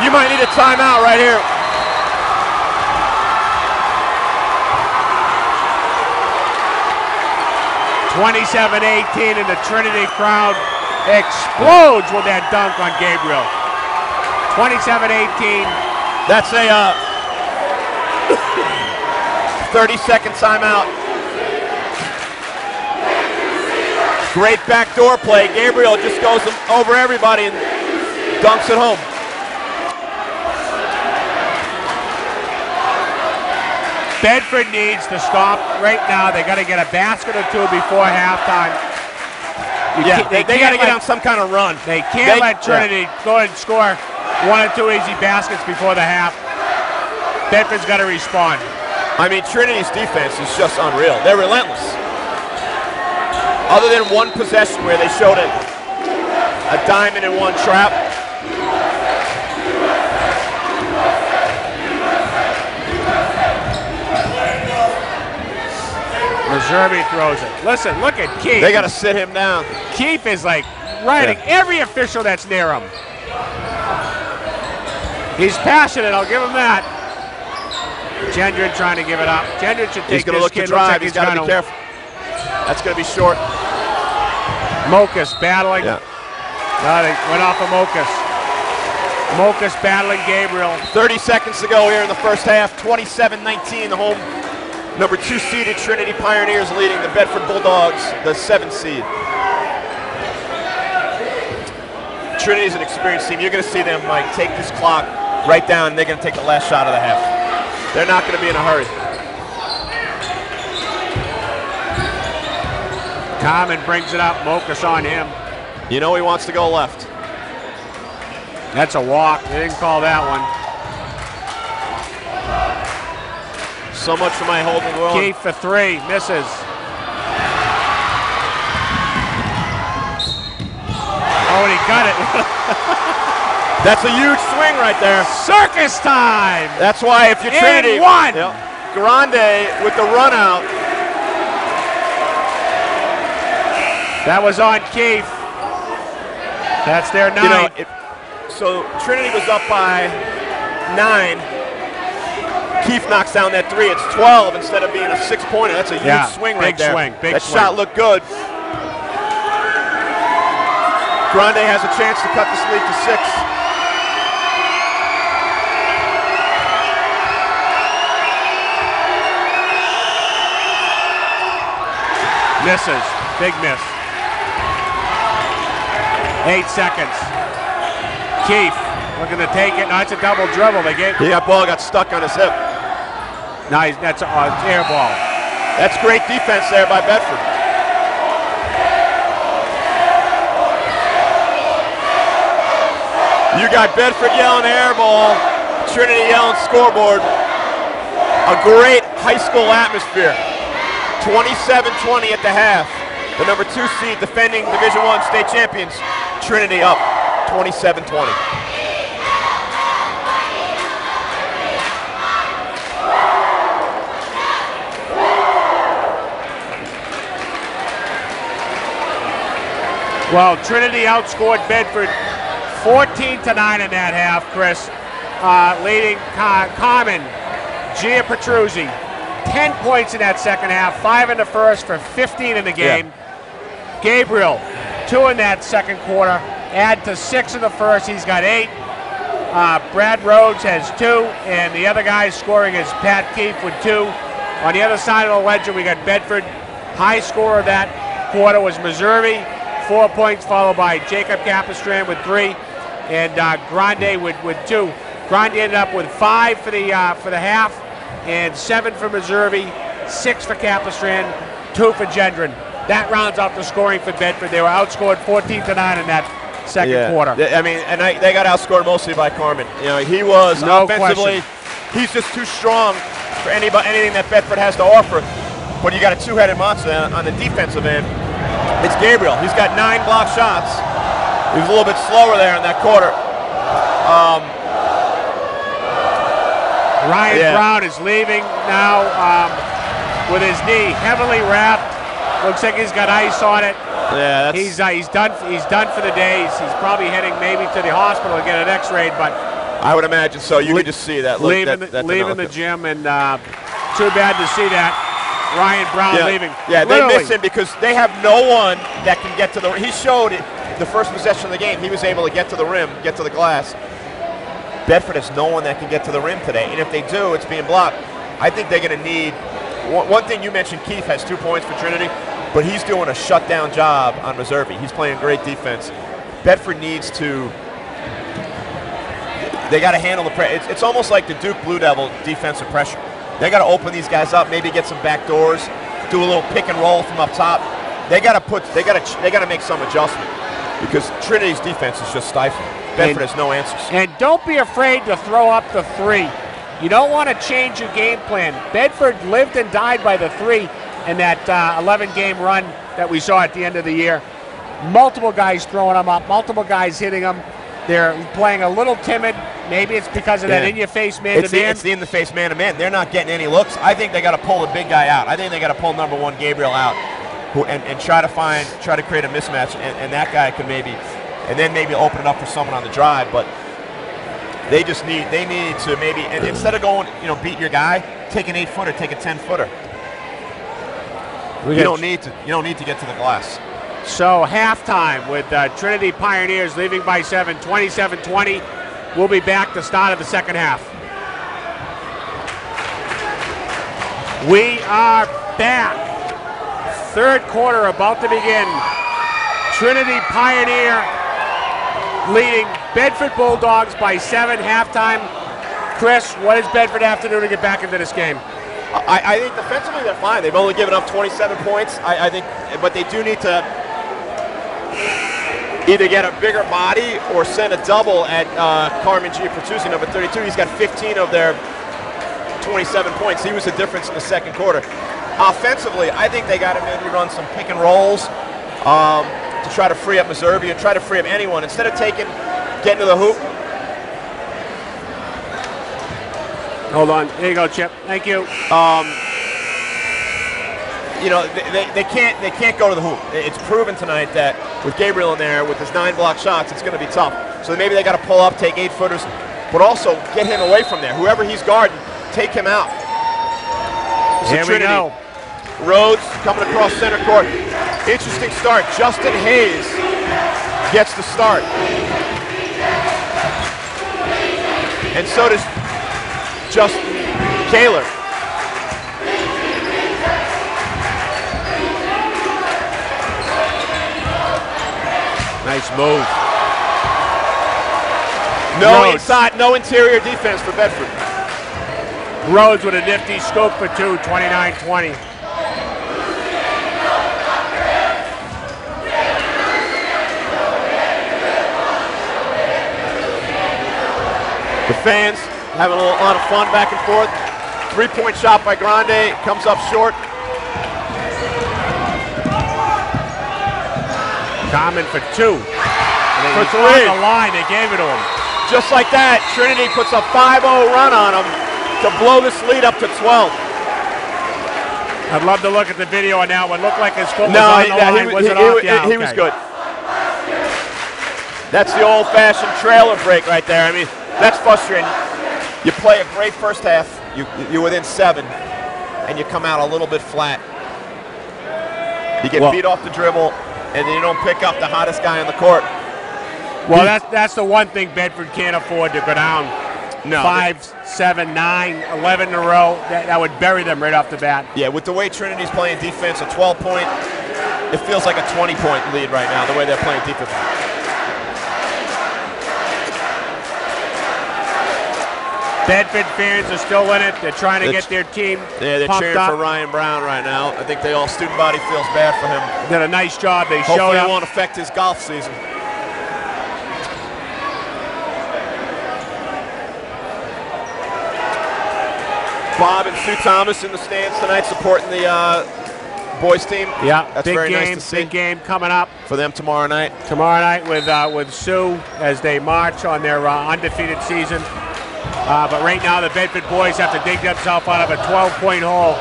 You might need a timeout right here. (27-18), and the Trinity crowd explodes with that dunk on Gabriel. 27-18. That's a 30-second timeout. Great backdoor play. Gabriel just goes over everybody and dunks it home. Bedford needs to stop right now. They got to get a basket or 2 before halftime. They got to get on some kind of run. They can't let Trinity go ahead and score 1 or 2 easy baskets before the half. Bedford's got to respond. I mean, Trinity's defense is just unreal. They're relentless. Other than one possession where they showed a diamond in one trap. Meserve throws it. Listen, look at Keith. They got to sit him down. Keith is like riding every official that's near him. He's passionate, I'll give him that. Gendron trying to give it up. Gendron should take He's going to this look kid. to drive. Like he's got to be careful. That's going to be short. Mokas battling. Yeah. They went off of Mokas. Mokas battling Gabriel. 30 seconds to go here in the first half. 27-19, the home number 2 seeded Trinity Pioneers leading the Bedford Bulldogs, the 7th seed. Trinity's an experienced team. You're going to see them, Mike, take this clock right down, and they're going to take the last shot of the half. They're not going to be in a hurry. Common brings it up. Mokas on him. You know he wants to go left. That's a walk. They didn't call that one. So much for my holding well. Keith for 3. Misses. Oh, and he got it. That's a huge swing right there. Circus time. That's why if you're Trinity. And 1. Grande with the run out. That was on Keith. That's their 9. So Trinity was up by 9. Keith knocks down that 3. It's 12 instead of being a 6-pointer. That's a huge swing right there. Big that swing. shot looked good. Grande has a chance to cut this lead to 6. Misses. Big miss. 8 seconds. Keith looking to take it. No, it's a double dribble. That ball got stuck on his hip. Nice. That's an air ball. That's great defense there by Bedford. You got Bedford yelling air ball, Trinity yelling scoreboard. A great high school atmosphere. 27-20 at the half. The number 2 seed defending Division I state champions, Trinity up 27-20. Well, Trinity outscored Bedford 14-9 in that half, Chris. Leading Common, Gia Petruzzi, 10 points in that second half, 5 in the first for 15 in the game. Yeah. Gabriel, 2 in that second quarter, add to 6 in the first, he's got 8. Brad Rhodes has 2, and the other guy scoring is Pat Keefe with 2. On the other side of the ledger, we got Bedford. High scorer of that quarter was Meserve, 4 points, followed by Jacob Capistrand with 3. and Grande with 2. Grande ended up with 5 for the half, and 7 for Meserve, 6 for Capistran, 2 for Gendron. That rounds out the scoring for Bedford. They were outscored 14-9 in that second quarter. I mean, and they got outscored mostly by Carmen. You know, he was offensively, he's just too strong for anything that Bedford has to offer. But you got a two-headed monster on the defensive end. It's Gabriel. He's got 9 block shots. He was a little bit slower there in that quarter. Ryan Brown is leaving now with his knee heavily wrapped. Looks like he's got ice on it. Yeah, he's done. He's done for the day. He's probably heading maybe to the hospital to get an X-ray. But I would imagine so. You can just see that. Leaving the gym, and too bad to see that. Ryan Brown leaving. Yeah, they miss him because they have no one that can get to the. He showed it the first possession of the game. He was able to get to the rim, get to the glass. Bedford has no one that can get to the rim today, and if they do, it's being blocked. I think they're going to need. One thing you mentioned, Keith has 2 points for Trinity, but he's doing a shutdown job on Meserve. He's playing great defense. Bedford needs to. They got to handle the pressure. It's almost like the Duke Blue Devil defensive pressure. They got to open these guys up, maybe get some back doors, do a little pick and roll from up top. They got to make some adjustment because Trinity's defense is just stifling. Bedford has no answers. And don't be afraid to throw up the 3. You don't want to change your game plan. Bedford lived and died by the 3 in that 11-game run that we saw at the end of the year. Multiple guys throwing them up, multiple guys hitting them. They're playing a little timid. Maybe it's because of that in-your-face man-to-man. It's the in-the-face man-to-man. They're not getting any looks. I think they got to pull the big guy out. I think they got to pull number 1 Gabriel out, and try to create a mismatch, and that guy can maybe open it up for someone on the drive. But they need to maybe, and instead of going, beat your guy, take an 8-footer, take a 10-footer. You don't need to get to the glass. So halftime with Trinity Pioneers leaving by 7, 27-20. We'll be back to start of the second half. We are back. Third quarter about to begin. Trinity Pioneer leading Bedford Bulldogs by 7 halftime. Chris, what does Bedford have to do to get back into this game? I think defensively they're fine. They've only given up 27 points. I think, but they do need to either get a bigger body or send a double at Carmen G. Pertuzzi, number 32. He's got 15 of their 27 points. He was the difference in the second quarter. Offensively, I think they got to maybe run some pick and rolls to try to free up Meserve or try to free up anyone. Instead of getting to the hoop. Hold on. There you go, Chip. Thank you. They can't go to the hoop. It's proven tonight that with Gabriel in there, with his 9 block shots, it's going to be tough. So maybe they got to pull up, take 8-footers, but also get him away from there. Whoever he's guarding, take him out. Here we go. Rhodes coming across center court. Interesting start. Justin Hayes gets the start. And so does Justin Kaler. Nice move. No inside, no interior defense for Bedford. Rhodes with a nifty scoop for 2, 29-20. The fans having a lot of fun back and forth. 3-point shot by Grande, comes up short. Common for 2. For 3. On the line, they gave it to him. Just like that, Trinity puts a 5-0 run on them to blow this lead up to 12. I'd love to look at the video on that one. Looked like his foot was on the line. Was it off? Yeah, he was good. That's the old-fashioned trailer break right there. I mean, that's frustrating. You play a great first half, you're within 7, and you come out a little bit flat. You get beat off the dribble, and then you don't pick up the hottest guy on the court. Well, that's the one thing Bedford can't afford, to go down 5, 7, 9, 11 in a row. That would bury them right off the bat. Yeah, with the way Trinity's playing defense, a 12-point, it feels like a 20-point lead right now, the way they're playing defense. Bedford fans are still in it. They're trying to get their team they're pumped cheering up. for Ryan Brown right now. I think all student body feels bad for him. Did a nice job. They Hopefully showed up. it won't affect his golf season. Bob and Sue Thomas in the stands tonight supporting the boys team. Yeah, that's big very game, nice to see. big game coming up for them tomorrow night. Tomorrow night with Sue as they march on their undefeated season. But right now the Bedford boys have to dig themselves out of a 12-point hole.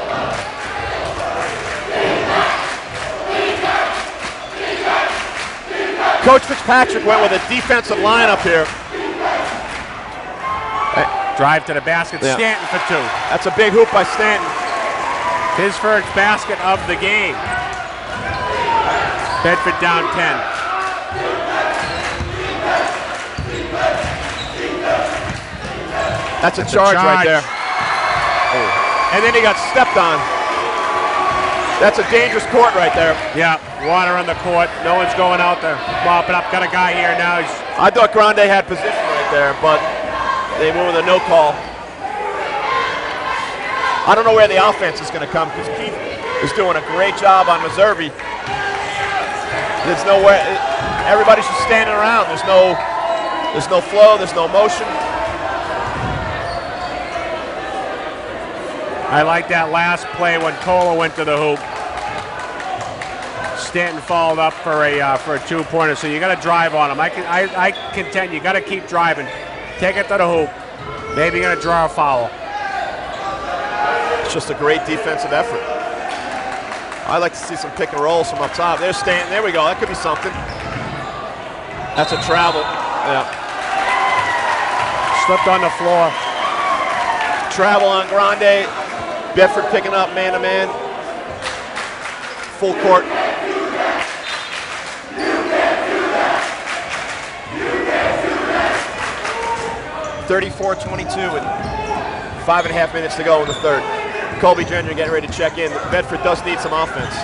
Coach Fitzpatrick went with a defensive lineup here. Drive to the basket, Yeah. Stanton for 2. That's a big hoop by Stanton. His first basket of the game. Bedford down 10. That's a charge right there. And then he got stepped on. That's a dangerous court right there. Yeah, water on the court. No one's going out there. Mopping up. Got a guy here now. I thought Grande had position right there, but they went with a no call. I don't know where the offense is going to come because Keith is doing a great job on Meservey. There's nowhere. Everybody's just standing around. There's no flow. There's no motion. I like that last play when Cola went to the hoop. Stanton followed up for a 2-pointer. So you got to drive on him. I contend you got to keep driving. Take it to the hoop. Maybe you're going to draw a foul. It's just a great defensive effort. I like to see some pick and rolls from up top. There's Stanton. There we go. That could be something. That's a travel. Yeah. Slipped on the floor. Travel on Grande. Bedford picking up man-to-man. Full court. (34-22) with 5.5 minutes to go in the third. Colby Jr. getting ready to check in. Bedford does need some offense.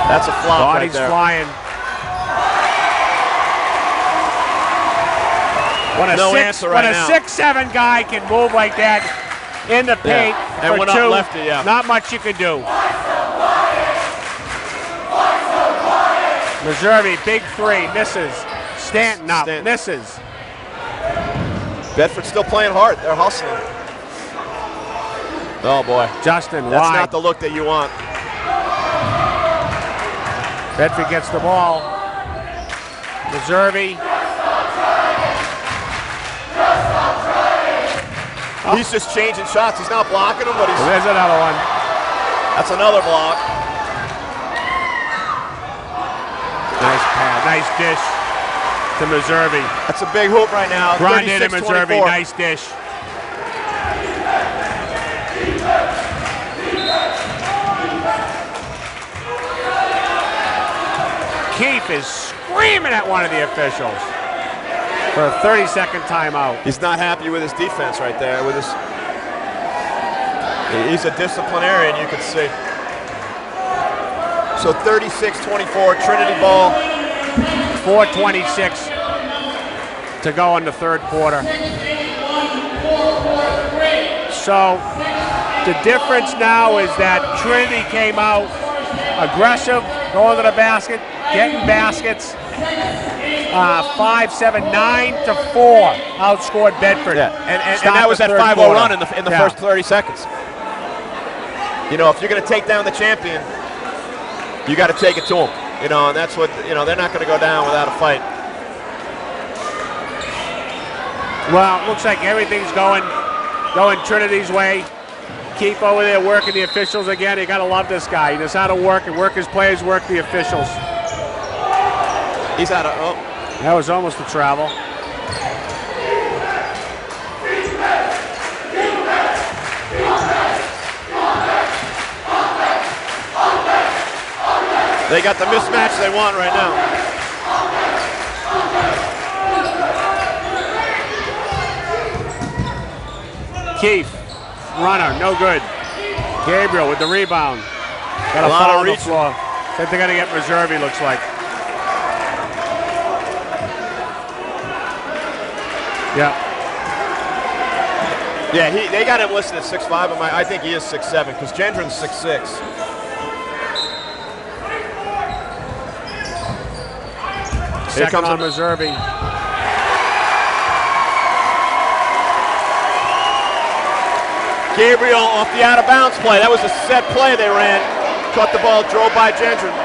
That's a flop right there. Flying. When a 6'7" guy can move like that in the paint and for went 2, up lefty, yeah. Not much you can do. Meservey, big 3, misses. Stanton up, misses. Bedford still playing hard. They're hustling. Oh boy, Justin, that's wide. not the look that you want. Bedford gets the ball. Meservey. He's just changing shots. He's not blocking them, but he's... There's another one. That's another block. Nice pass, nice dish to Meservey. That's a big hoop right now. Grande to Meservey, nice dish. Keefe is screaming at one of the officials for a 30-second timeout. He's not happy with his defense right there. He's a disciplinarian, you can see. So 36-24, Trinity ball. 4:26 to go in the third quarter. So the difference now is that Trinity came out aggressive, going to the basket, getting baskets. 5-7, 9-4 outscored Bedford. Yeah, and that was that 5-0 run in the first 30 seconds. You know, if you're going to take down the champion, you got to take it to them. You know, and that's what, you know, they're not going to go down without a fight. Well, it looks like everything's going Trinity's way. Keep over there working the officials again. You got to love this guy. He knows how to work and work his players, work the officials. He's out of, oh. That was almost a travel. They got the mismatch they want right now. Keefe, runner, no good. Gabriel with the rebound. Got a lot foul of on the reach. floor. I think they're going to get Meservey, looks like. Yeah. Yeah, they got him listed at 6'5", but I think he is 6'7", because Gendron's 6'6". Here comes on Meserve. Gabriel off the out-of-bounds play. That was a set play they ran. Caught the ball, drove by Gendron.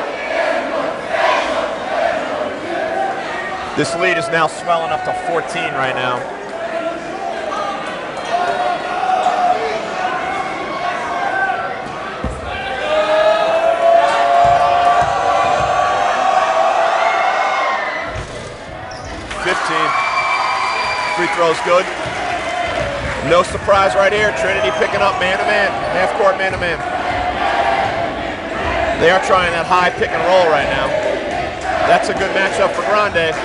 This lead is now swelling up to 14 right now. Free throw's good. No surprise right here. Trinity picking up man-to-man, half-court man-to-man. They are trying that high pick and roll right now. That's a good matchup for Grande,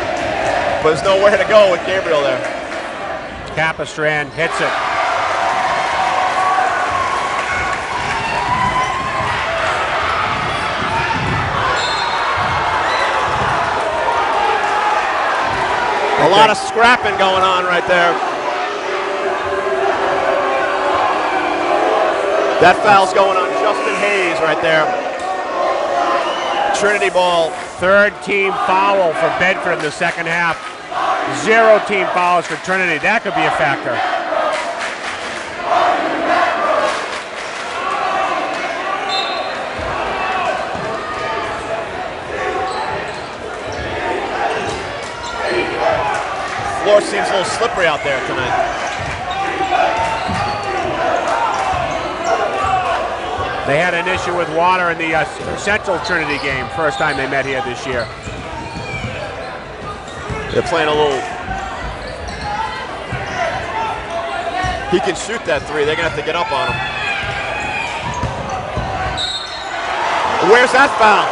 but there's nowhere to go with Gabriel there. Capistran hits it. A lot of scrapping going on right there. That foul's going on Justin Hayes right there. Trinity ball. Third team foul for Bedford in the second half. 0 team fouls for Trinity. That could be a factor. Floor seems a little slippery out there tonight. They had an issue with water in the Central Trinity game, first time they met here this year. They're playing a little. He can shoot that three. They're going to have to get up on him. Where's that foul?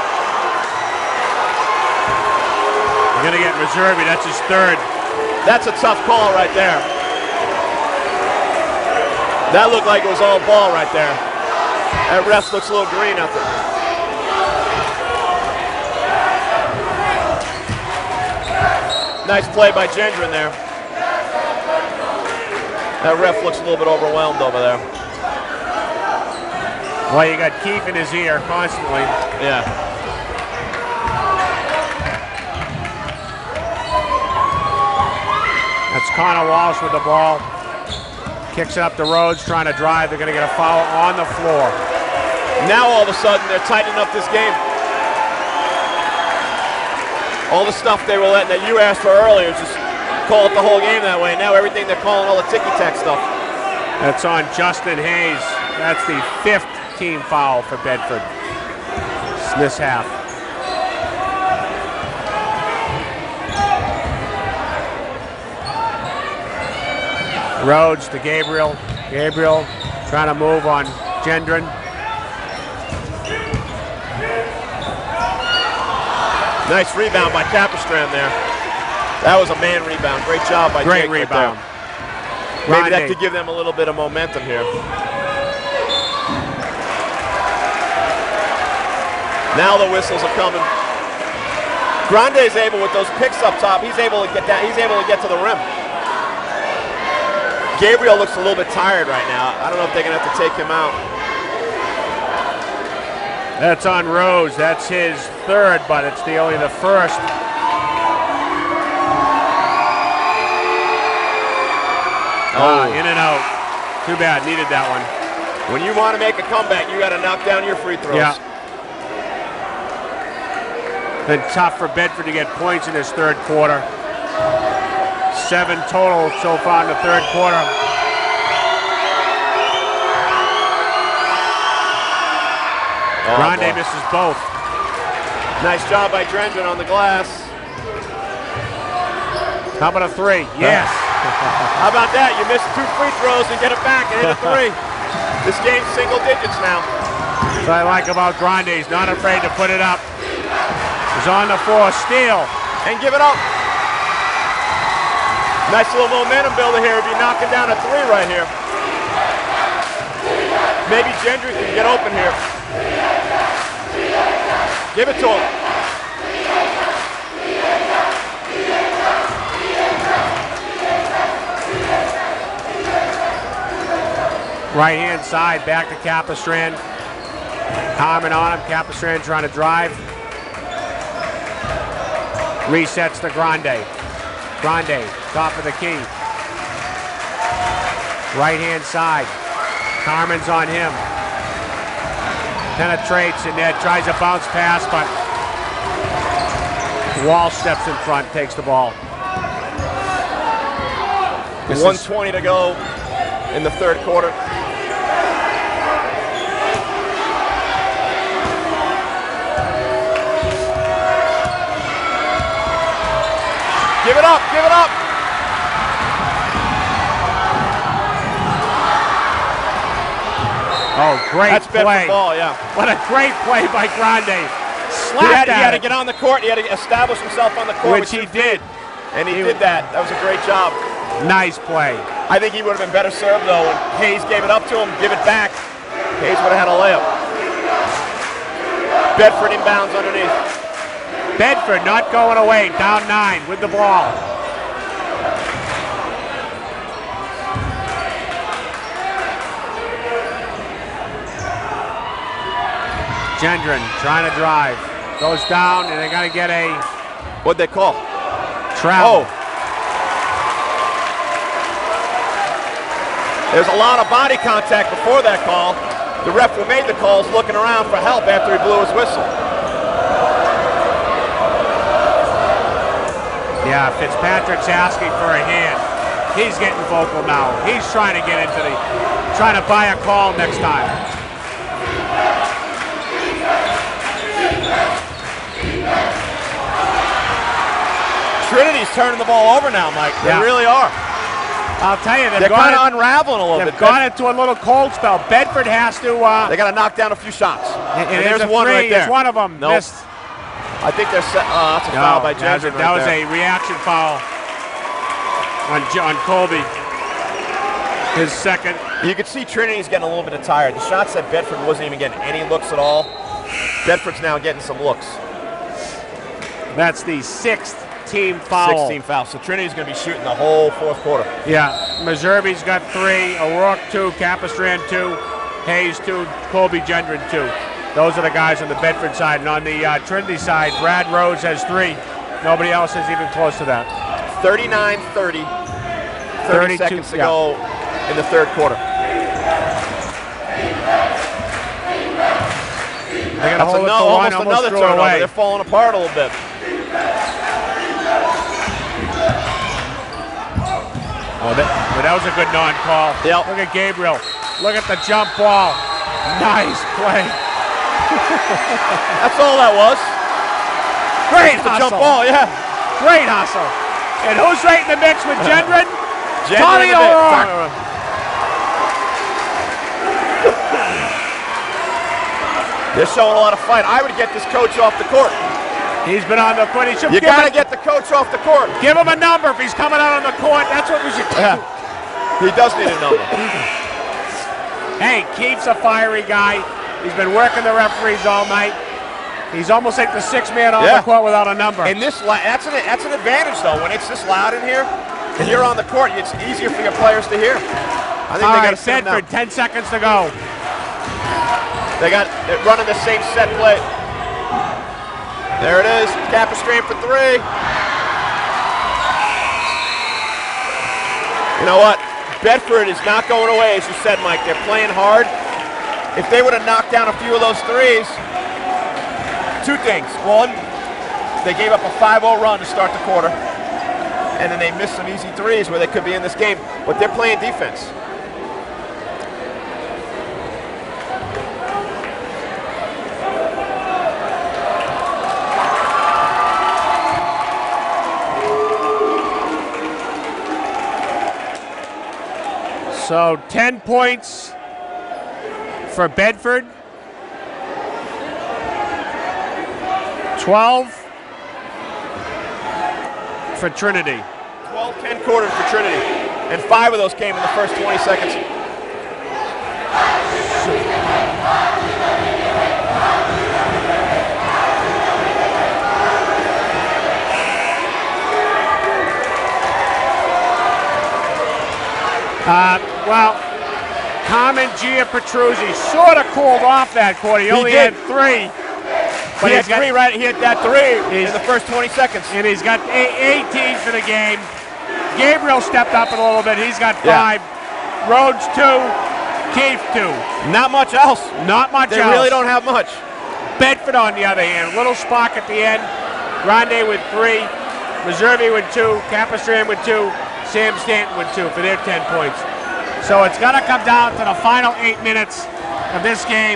They're going to get Meserve. That's his third. That's a tough call right there. That looked like it was all ball right there. That ref looks a little green out there. Nice play by Gendron there. That ref looks a little bit overwhelmed over there. Well, you got Keefe in his ear constantly. Yeah. That's Connor Walsh with the ball. Kicks it up the Rhodes, trying to drive. They're going to get a foul on the floor. Now all of a sudden they're tightening up this game. All the stuff they were letting that you asked for earlier, just call it the whole game that way. Now everything they're calling all the ticky-tack stuff. That's on Justin Hayes. That's the 5th team foul for Bedford. This half. Rhodes to Gabriel. Gabriel trying to move on Gendron. Nice rebound by Capistran there. That was a man rebound. Great job by Great Jake rebound. Maybe that could give them a little bit of momentum here. Now the whistles are coming. Grande's able with those picks up top. He's able to get that. He's able to get to the rim. Gabriel looks a little bit tired right now. I don't know if they're going to have to take him out. That's on Rose. That's his third, but it's only the first. In and out. Too bad. Needed that one. When you want to make a comeback, you got to knock down your free throws. Yeah. Been tough for Bedford to get points in this third quarter. 7 total so far in the third quarter. Grande misses both. Nice job by Gendron on the glass. How about a 3? Yes. How about that? You missed 2 free throws and get it back and hit a 3. This game's single digits now. What I like about Grande, he's not afraid to put it up. He's on the floor, steal. And give it up. Nice little momentum builder here if you're knocking down a 3 right here. Maybe Gendron can get open here. Give it to him. Right-hand side, back to Capistrand. Harmon on him. Capistrand trying to drive. Resets to Grande. Grande, top of the key. Right-hand side. Harmon's on him. Penetrates and then tries a bounce pass, but Wall steps in front, takes the ball. 1:20 to go in the third quarter. Give it up, give it up. Oh, great That's play. Bedford ball, yeah. What a great play by Grande. He had to get on the court. He had to establish himself on the court. Which he did. And he did that. That was a great job. Nice play. I think he would have been better served, though, when Hayes gave it up to him, give it back. Hayes would have had a layup. Bedford inbounds underneath. Bedford not going away, down 9 with the ball. Gendron trying to drive. Goes down, and they got to get a... What'd they call? Travel. Oh. There's a lot of body contact before that call. The ref who made the call is looking around for help after he blew his whistle. Yeah, Fitzpatrick's asking for a hand. He's getting vocal now. He's trying to get into the... trying to buy a call next time. Trinity's turning the ball over now, Mike. They really are. I'll tell you, they're kind of unraveling a little bit. They've gone into a little cold spell. Bedford has to... they got to knock down a few shots. And there's one right there. There's one of them. Nope. Missed. I think they're set. That's a foul by Gendron. That was a reaction foul on Colby. His second. You could see Trinity's getting a little bit tired. The shots that Bedford wasn't even getting any looks at all. Bedford's now getting some looks. That's the 6th team foul. 16 fouls. So Trinity's going to be shooting the whole fourth quarter. Yeah. Meserby's got 3. O'Rourke 2. Capistrand 2. Hayes 2. Colby Gendron 2. Those are the guys on the Bedford side. And on the Trinity side, Brad Rhodes has 3. Nobody else is even close to that. 39-30. 30 seconds to go in the third quarter. They're going to hold it to one, almost another turnover. Away. They're falling apart a little bit. Oh, that was a good non-call. Yep. Look at Gabriel. Look at the jump ball. Nice play. That's all that was. Great The hustle. jump ball, yeah. Great hustle. And who's right in the mix with Gendron? Tommy O'Rourke. They're showing a lot of fight. I would get this coach off the court. He's been on the court. You got to get the coach off the court. Give him a number if he's coming out on the court. That's what we should do. Yeah. He does need a number. Hey, Keefe's a fiery guy. He's been working the referees all night. He's almost like the 6th man on the court without a number. And that's an advantage, though. When it's this loud in here, and you're on the court, it's easier for your players to hear. I think they got to sit Bedford, 10 seconds to go. They're running the same set play. There it is. Capistrand for 3. You know what? Bedford is not going away, as you said, Mike. They're playing hard. If they would have knocked down a few of those threes, 2 things. One, they gave up a 5-0 run to start the quarter, and then they missed some easy threes where they could be in this game. But they're playing defense. So 10 points for Bedford. 12 for Trinity. 12-10 quarters for Trinity. And 5 of those came in the first 20 seconds. Carmen Gia Petruzzi sort of cooled off that quarter. He only had 3. But he had 3 right. He hit that 3 in the first 20 seconds. And he's got 18 for the game. Gabriel stepped up a little bit. He's got 5. Rhodes 2. Keefe 2. Not much else. Not much else. They really don't have much. Bedford, on the other hand, little spark at the end. Grande with 3. Reserve with 2. Capistran with 2. Sam Stanton with 2 for their 10 points. So it's going to come down to the final 8 minutes of this game.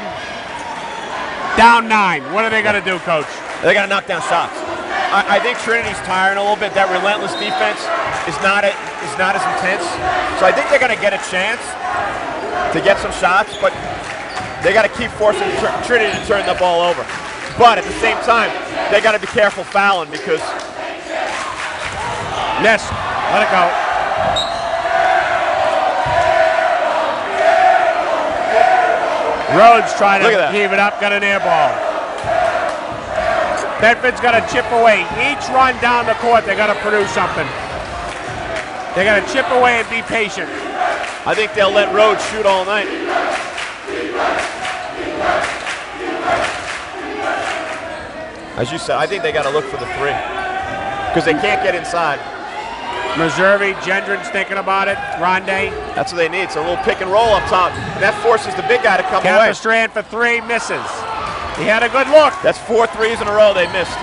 Down 9. What are they going to do, Coach? They got to knock down shots. I think Trinity's tiring a little bit. That relentless defense is not as intense. So I think they're going to get a chance to get some shots, but they got to keep forcing Trinity to turn the ball over. But at the same time, they got to be careful fouling because let it go. Rhodes trying to heave it up, got an air ball. Bedford's got to chip away. Each run down the court, they got to produce something. They got to chip away and be patient. I think they'll let Rhodes shoot all night. As you said, I think they got to look for the 3 because they can't get inside. Missouri, Gendron's thinking about it. Grande. That's what they need. It's a little pick and roll up top. And that forces the big guy to come away. Capistran for 3, misses. He had a good look. That's 4 threes in a row they missed.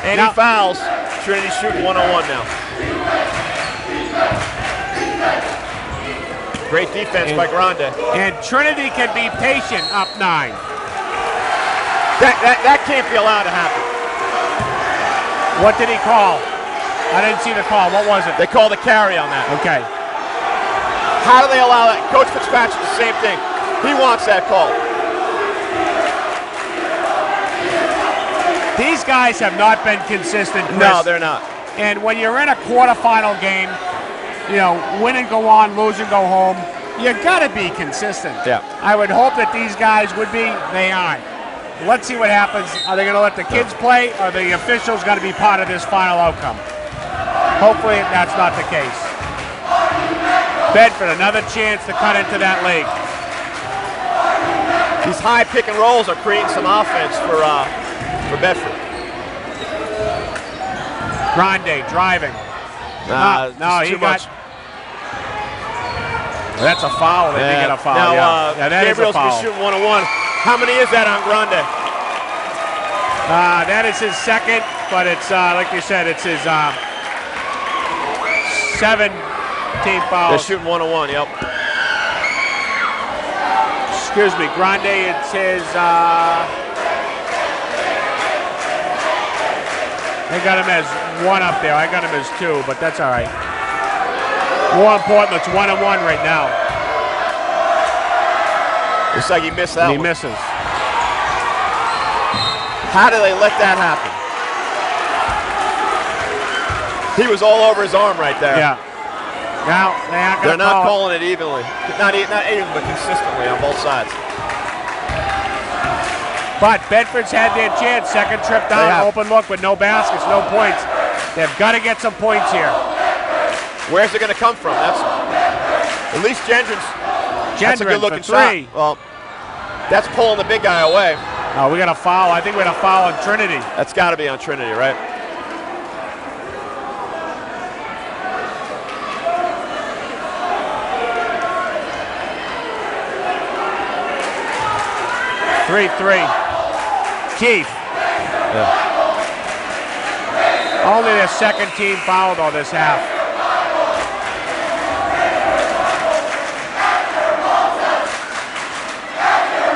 And he fouls. Trinity shooting 101 now. Great defense by Grande. And Trinity can be patient up 9. That can't be allowed to happen. What did he call? I didn't see the call. What was it? They called a carry on that. Okay. How do they allow that? Coach Fitzpatrick, the same thing. He wants that call. These guys have not been consistent, Chris. No, they're not. And when you're in a quarterfinal game, you know, win and go on, lose and go home, you got to be consistent. Yeah. I would hope that these guys would be. They aren't. Let's see what happens. Are they going to let the kids play, or are the officials going to be part of this final outcome? Hopefully that's not the case. Bedford, another chance to cut into that lead. These high pick and rolls are creating some offense for Bedford. Grande driving. No, he got. That's a foul. They did get a foul. Now, that Gabriel's is a foul. shooting 1-on-1. How many is that on Grande? That is his second, but it's like you said, it's his 17 fouls. They're shooting 1-on-1. Yep. Excuse me, Grande. It's his. They got him as 1 up there. I got him as 2, but that's all right. More important, it's 1-on-1 right now. Looks like he missed that one. He misses. How do they let that happen? He was all over his arm right there. Yeah. Now, they're not calling it evenly. Not evenly, but consistently on both sides. But Bedford's had their chance. Second trip down, open look with no baskets, no points. They've got to get some points here. Where's it going to come from? That's at least Gendron's. That's a good-looking shot. Well, that's pulling the big guy away. Oh, we got a foul. I think we got a foul on Trinity. That's got to be on Trinity, right? Keith. Yeah. Only their second team foul though this half.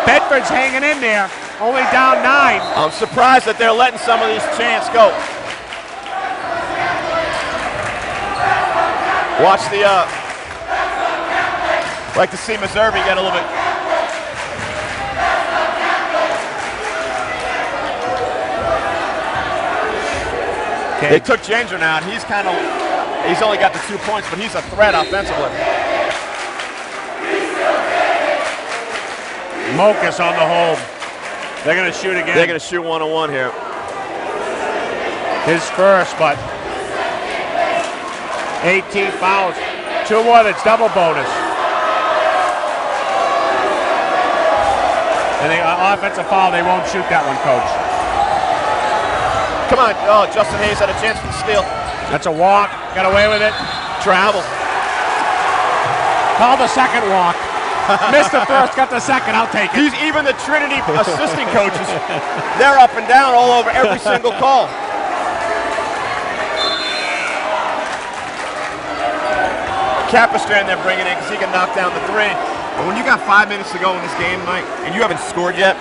Bedford's hanging in there, only down 9. I'm surprised that they're letting some of these chants go. Watch the, like to see Missouri get a little bit. Okay. They took Gendron out. He's only got the 2 points, but he's a threat offensively. Mokas on the hold. They're going to shoot again. They're going to shoot 1-on-1 here. His first, but 18 fouls. 2 more, that's double bonus. And the offensive foul, they won't shoot that one, Coach. Come on. Oh, Justin Hayes had a chance for the steal. That's a walk. Got away with it. Travel. Call the second walk. Missed the first, got the second. I'll take it. Even the Trinity assistant coaches, they're up and down all over every single call. Capistrand they're bringing in because he can knock down the 3. But when you got 5 minutes to go in this game, Mike, and you haven't scored yet,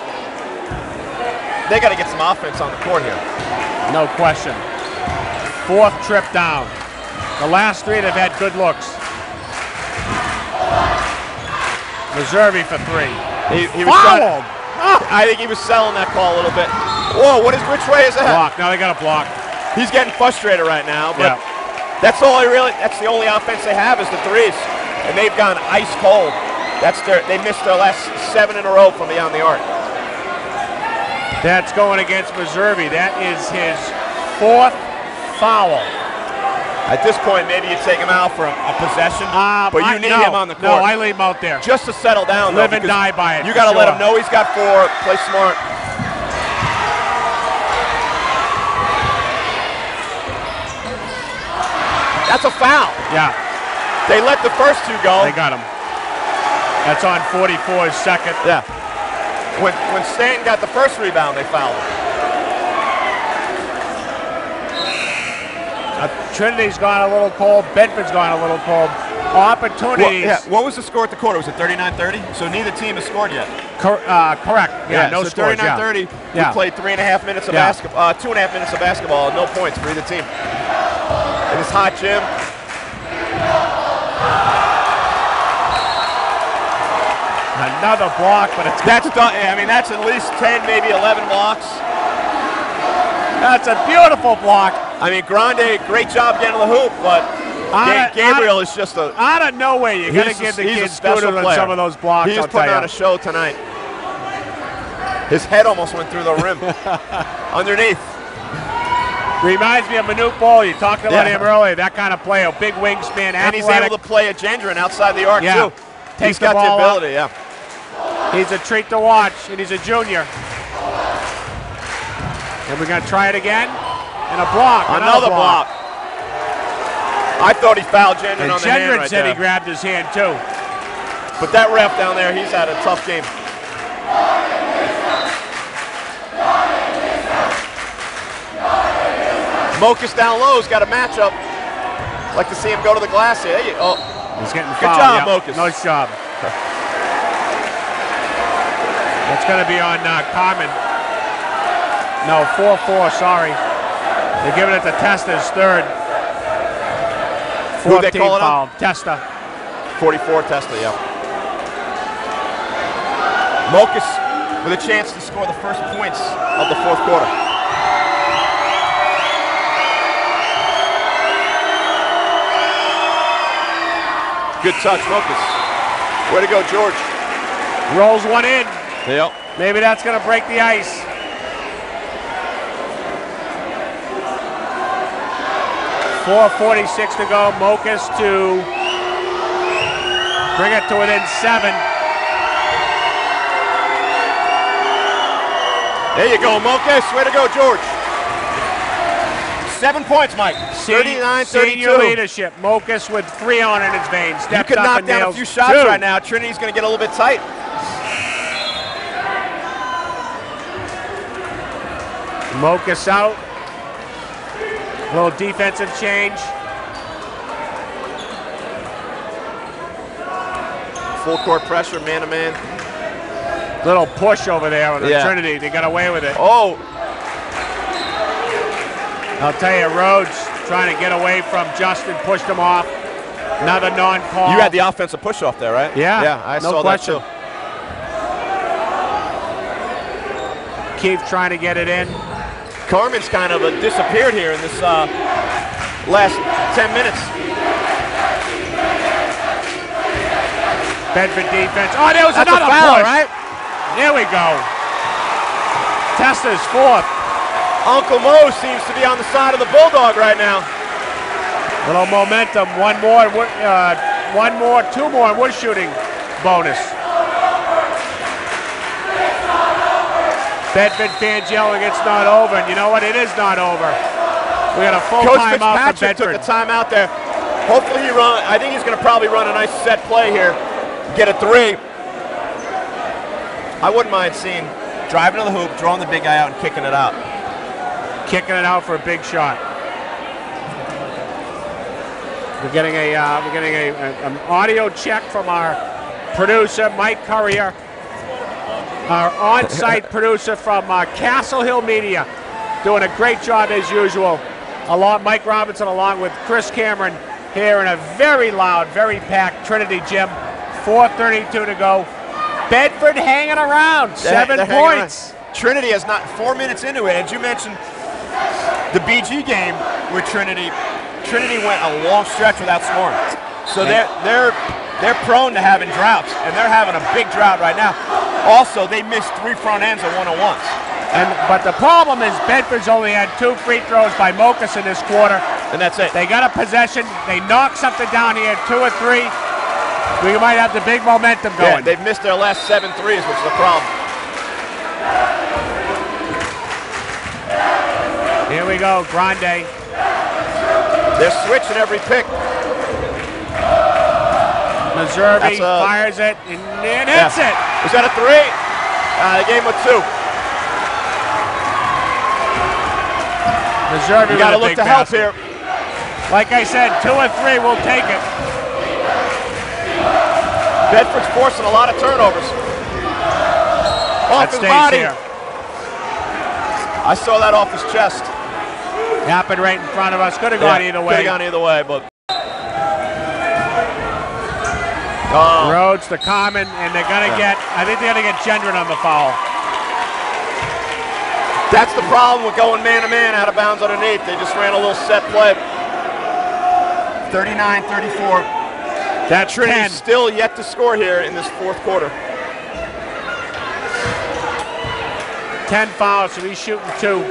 they got to get some offense on the court here. No question. 4th trip down. The last 3 they've had good looks. Meserve for 3. He was fouled. I think he was selling that call a little bit. Whoa, which way is that? Block. Now they got a block. He's getting frustrated right now, but that's the only offense they have is the 3s. And they've gone ice cold. They missed their last 7 in a row from beyond the arc. That's going against Meserve. That is his 4th foul. At this point, maybe you take him out for a possession, but you need him on the court. No, I leave him out there. Just to settle down, Live and die by it. You got to let him know he's got 4, play smart. That's a foul. Yeah. They let the first 2 go. They got him. That's on 44's second. Yeah. When Stanton got the first rebound, they fouled him. Trinity's gone a little cold. Bedford's gone a little cold. Opportunities. Well, what was the score at the quarter? Was it 39-30? So neither team has scored yet. Correct. Yeah, no so scores. 39-30. We played 3.5 minutes of basketball, 2.5 minutes of basketball, and no points for either team. In this hot gym. Another block, but that's done. I mean, that's at least 10, maybe 11 blocks. That's a beautiful block. I mean, Grande, great job getting the hoop, but Gabriel is just a... Out of nowhere, you got to give the kid scooter on some of those blocks. He's putting on a show tonight. His head almost went through the rim. Underneath. Reminds me of Manute Ball. You talked about him earlier. That kind of player, big wingspan, and he's able to play a Gendron outside the arc, too. He's got the ability, He's a treat to watch, and he's a junior. And we're going to try it again. And a block. Another block. I thought he fouled Gendron on the hand right there. Gendron said he grabbed his hand, too. But that ref down there, he's had a tough game. Mokus down low's got a matchup. Like to see him go to the glass here. He's getting good fouled. Job, Mokus. Nice job. That's going to be on Carmen. No, 4-4, sorry. They're giving it to Testa's 3rd. 14 foul. Testa. 44, Testa, Mokus with a chance to score the first points of the 4th quarter. Good touch, Mokus. Way to go, George. Rolls one in. Yep. Maybe that's going to break the ice. .446 to go. Mokus to bring it to within 7. There you go, Mokus. Way to go, George. 7 points, Mike. 39-32. Senior leadership. Mokus with 3 on in his veins. You could knock down a few shots right now. Trinity's going to get a little bit tight. Mokus out. A little defensive change. Full court pressure, man-to-man. Little push over there with Trinity. They got away with it. Oh. I'll tell you, Rhodes trying to get away from Justin, pushed him off. Another non-call. You had the offensive push-off there, right? Yeah. Yeah, I saw question. that too. Keefe trying to get it in. Carmen's kind of disappeared here in this last 10 minutes. Bedford defense. Oh, there was That's another a foul, push. right? There we go. Testa's 4th. Uncle Mo seems to be on the side of the Bulldog right now. Little momentum. Two more wood shooting bonus. Bedford fans yelling it's not over, and you know what? It is not over. We got a full timeout for Bedford. Took the timeout there. Hopefully he run. I think he's going to probably run a nice set play here. Get a 3. I wouldn't mind seeing driving to the hoop, drawing the big guy out, and kicking it out. Kicking it out for a big shot. We're getting an audio check from our producer, Mike Currier, our on-site producer from CastleHill Media, doing a great job as usual. Mike Robinson along with Chris Cameron here in a very loud, very packed Trinity gym. 4:32 to go. Bedford hanging around, 7 points. Trinity is not 4 minutes into it. As you mentioned, the BG game with Trinity went a long stretch without scoring. So they're prone to having droughts, and they're having a big drought right now. Also, they missed 3 front ends of 1-on-1s. But the problem is Bedford's only had 2 free throws by Mokas in this quarter. And that's it. They got a possession. They knocked something down here, 2 or 3. We might have the big momentum going. Yeah, they've missed their last 7 threes, which is a problem. Here we go, Grande. They're switching every pick. Meserve fires it, and hits it. Was that a 3? The game with 2. Meserve, you got to look to help here. Like I said, 2 or 3, we'll take it. Bedford's forcing a lot of turnovers. Off his body. Here. I saw that off his chest. Happened right in front of us. Could have gone either way. Could have gone either way, but. Rhodes to Common, and they're going to get, I think they're going to get Gendron on the foul. That's the problem with going man-to-man out of bounds underneath. They just ran a little set play. 39-34. That's Trinity's still yet to score here in this 4th quarter. 10 fouls, so he's shooting 2.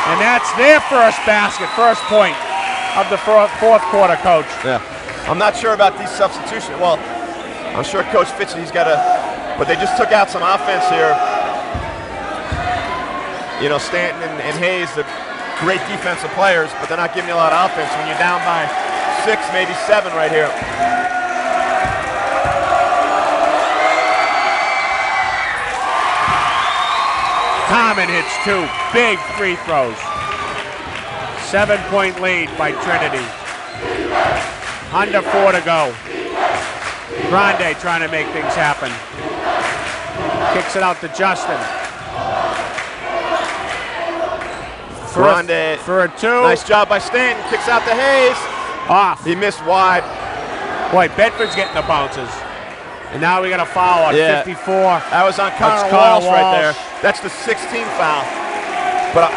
And that's their first basket, first point of the 4th quarter, Coach. Yeah. I'm not sure about these substitutions. Well, I'm sure Coach Fitch, he's got but they just took out some offense here. You know, Stanton and Hayes, they're great defensive players, but they're not giving you a lot of offense when you're down by 6, maybe 7 right here. Common hits 2 big free throws. 7-point lead by Trinity. Under 4 to go. Grande trying to make things happen. Kicks it out to Justin. Grande for a 2. Nice job by Stanton. Kicks out to Hayes. Off. He missed wide. Boy, Bedford's getting the bounces. And now we got a foul on 54. That was on Connor Walsh right there. That's the 16th foul. But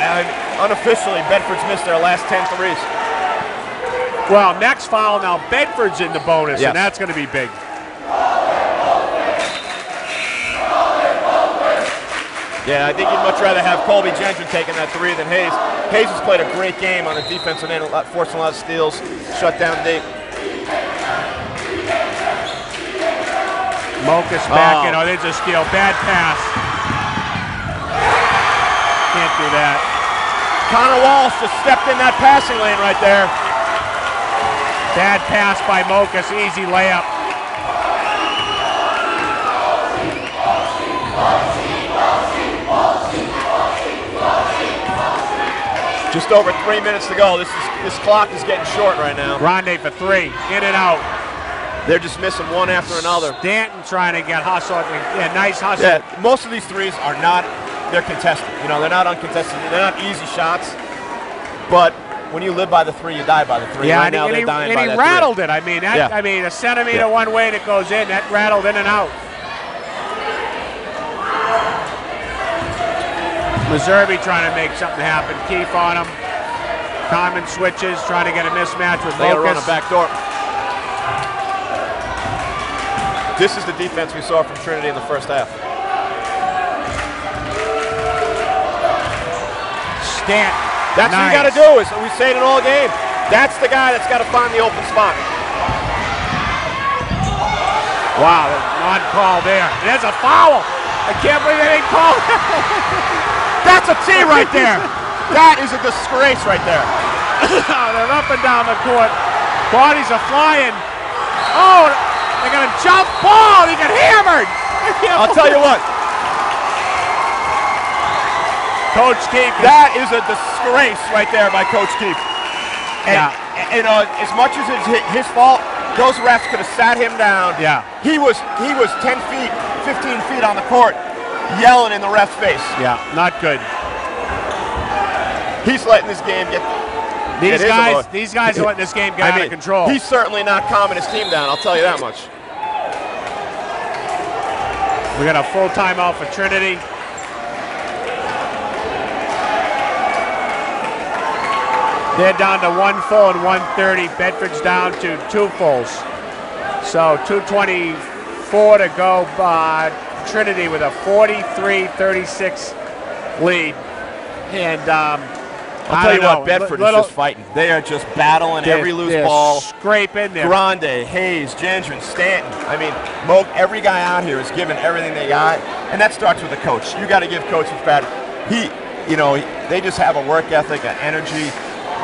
unofficially, Bedford's missed their last 10 threes. Well, next foul now, Bedford's in the bonus, and that's going to be big. Yeah, I think you'd much rather have Colby Gendron taking that 3 than Hayes. Hayes has played a great game on the defensive end, forcing a lot of steals, shut down deep. Mokas back in. Oh, there's a steal. Bad pass. Can't do that. Connor Walsh just stepped in that passing lane right there. Bad pass by Mokas. Easy layup. Just over 3 minutes to go. This clock is getting short right now. Grande for 3. In and out. They're just missing one after another. Stanton trying to get hustle. Yeah, nice hustle. Yeah, most of these threes are not, they're contested. You know, they're not uncontested. They're not easy shots. But when you live by the 3, you die by the 3. Yeah, right now they're dying by that 3. And he rattled it. I mean, I mean, a centimeter one way and it goes in. That rattled in and out. Meserve trying to make something happen. Keefe on him. Common switches, trying to get a mismatch with They'll Mokas. run a back door. This is the defense we saw from Trinity in the first half. Stanton. That's what you got to do. Is we say it in all game. That's the guy that's got to find the open spot. Wow, non-call there. There's a foul. I can't believe they didn't call it. That's a T right there. That is a disgrace right there. They're up and down the court. Bodies are flying. Oh, they're going to jump ball. He got hammered. I'll tell you what. Coach Keefe. That is a disgrace right there by Coach Keefe. And, you know, as much as it's his fault, those refs could have sat him down. Yeah. He was 10 feet, 15 feet on the court, yelling in the ref's face. Yeah, not good. He's letting this game get. These guys are letting this game get out of control. He's certainly not calming his team down. I'll tell you that much. We got a full timeout for Trinity. They're down to 1 full and 1:30. Bedford's down to 2 fulls. So 2:24 to go. Trinity with a 43-36 lead. And I'll tell you what, Bedford is just fighting. They are just battling every loose ball. Scraping there. Grande, Hayes, Gendron, Stanton. I mean, every guy out here is giving everything they got, and that starts with the coach. You got to give Coach credit. They just have a work ethic, an energy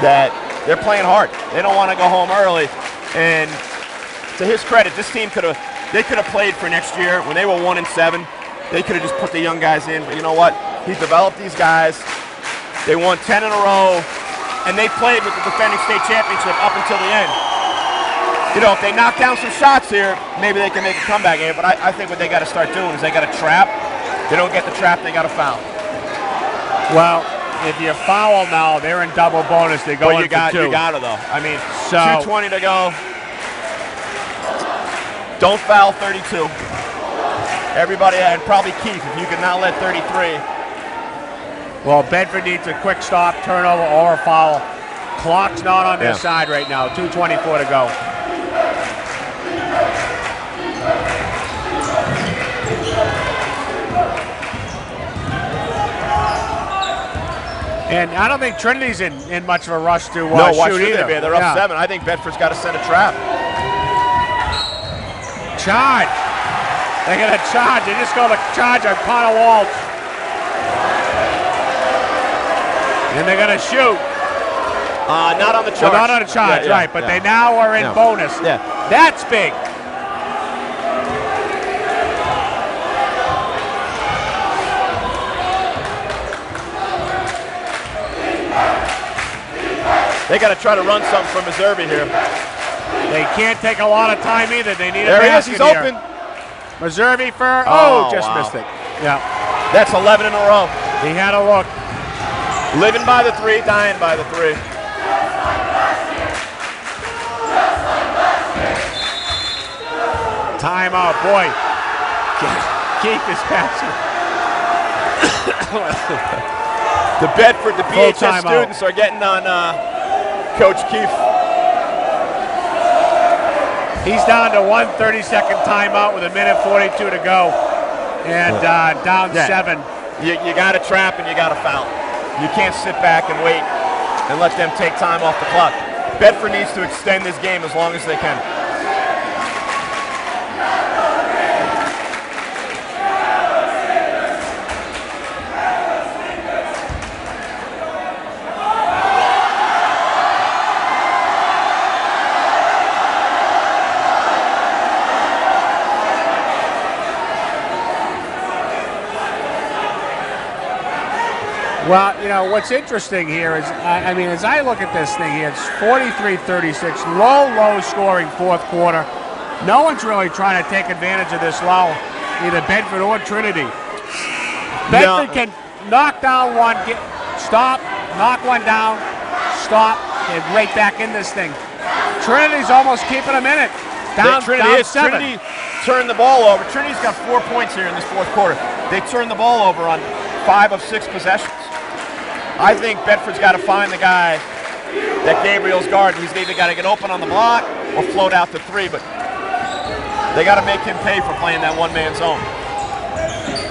that they're playing hard. They don't want to go home early, and to his credit, this team could have played for next year when they were 1-7. They could have just put the young guys in, but you know what? He's developed these guys. They won 10 in a row, and they played with the defending state championship up until the end. You know, if they knock down some shots here, maybe they can make a comeback here, but I think what they got to start doing is they got to trap. They don't get the trap, they got to foul. Well, if you foul now, they're in double bonus. They go in for 2. You got to, though. I mean, so 2:20 to go. Don't foul 32. Everybody, and probably Keith, if you could not let 33. Well, Bedford needs a quick stop, turnover, or a foul. Clock's not on their side right now. 2:24 to go. And I don't think Trinity's in much of a rush to no, why shoot should either. They be? They're up 7. I think Bedford's got to set a trap. Charge. They're going to charge. They just go to charge on Connor Walsh. And they're going to shoot. Not on the charge. Well, not on the charge, right. But they now are in bonus. Yeah. That's big. They got to try to run something from Meserve here. They can't take a lot of time either. They need a basket. There he is. He's here. open. Meserve for missed it. Yeah. That's 11 in a row. He had a look. Living by the 3, dying by the 3. Timeout, boy. Keep his passing. The Bedford, the BHS students are getting on Coach Keefe. He's down to 1 30-second timeout with 1:42 to go. And down 7. You got to trap and you got to foul. You can't sit back and wait and let them take time off the clock. Bedford needs to extend this game as long as they can. Well, you know, what's interesting here is, I mean, as I look at this thing here, it's 43-36, low scoring fourth quarter. No one's really trying to take advantage of this lull, either Bedford or Trinity. Bedford can knock down one, stop, knock one down, stop, and right back in this thing. Trinity's almost keeping them in it. Down 7. Trinity turned the ball over. Trinity's got 4 points here in this fourth quarter. They turned the ball over on 5 of 6 possessions. I think Bedford's got to find the guy that Gabriel's guarding. He's either got to get open on the block or float out to 3, but they got to make him pay for playing that one-man zone.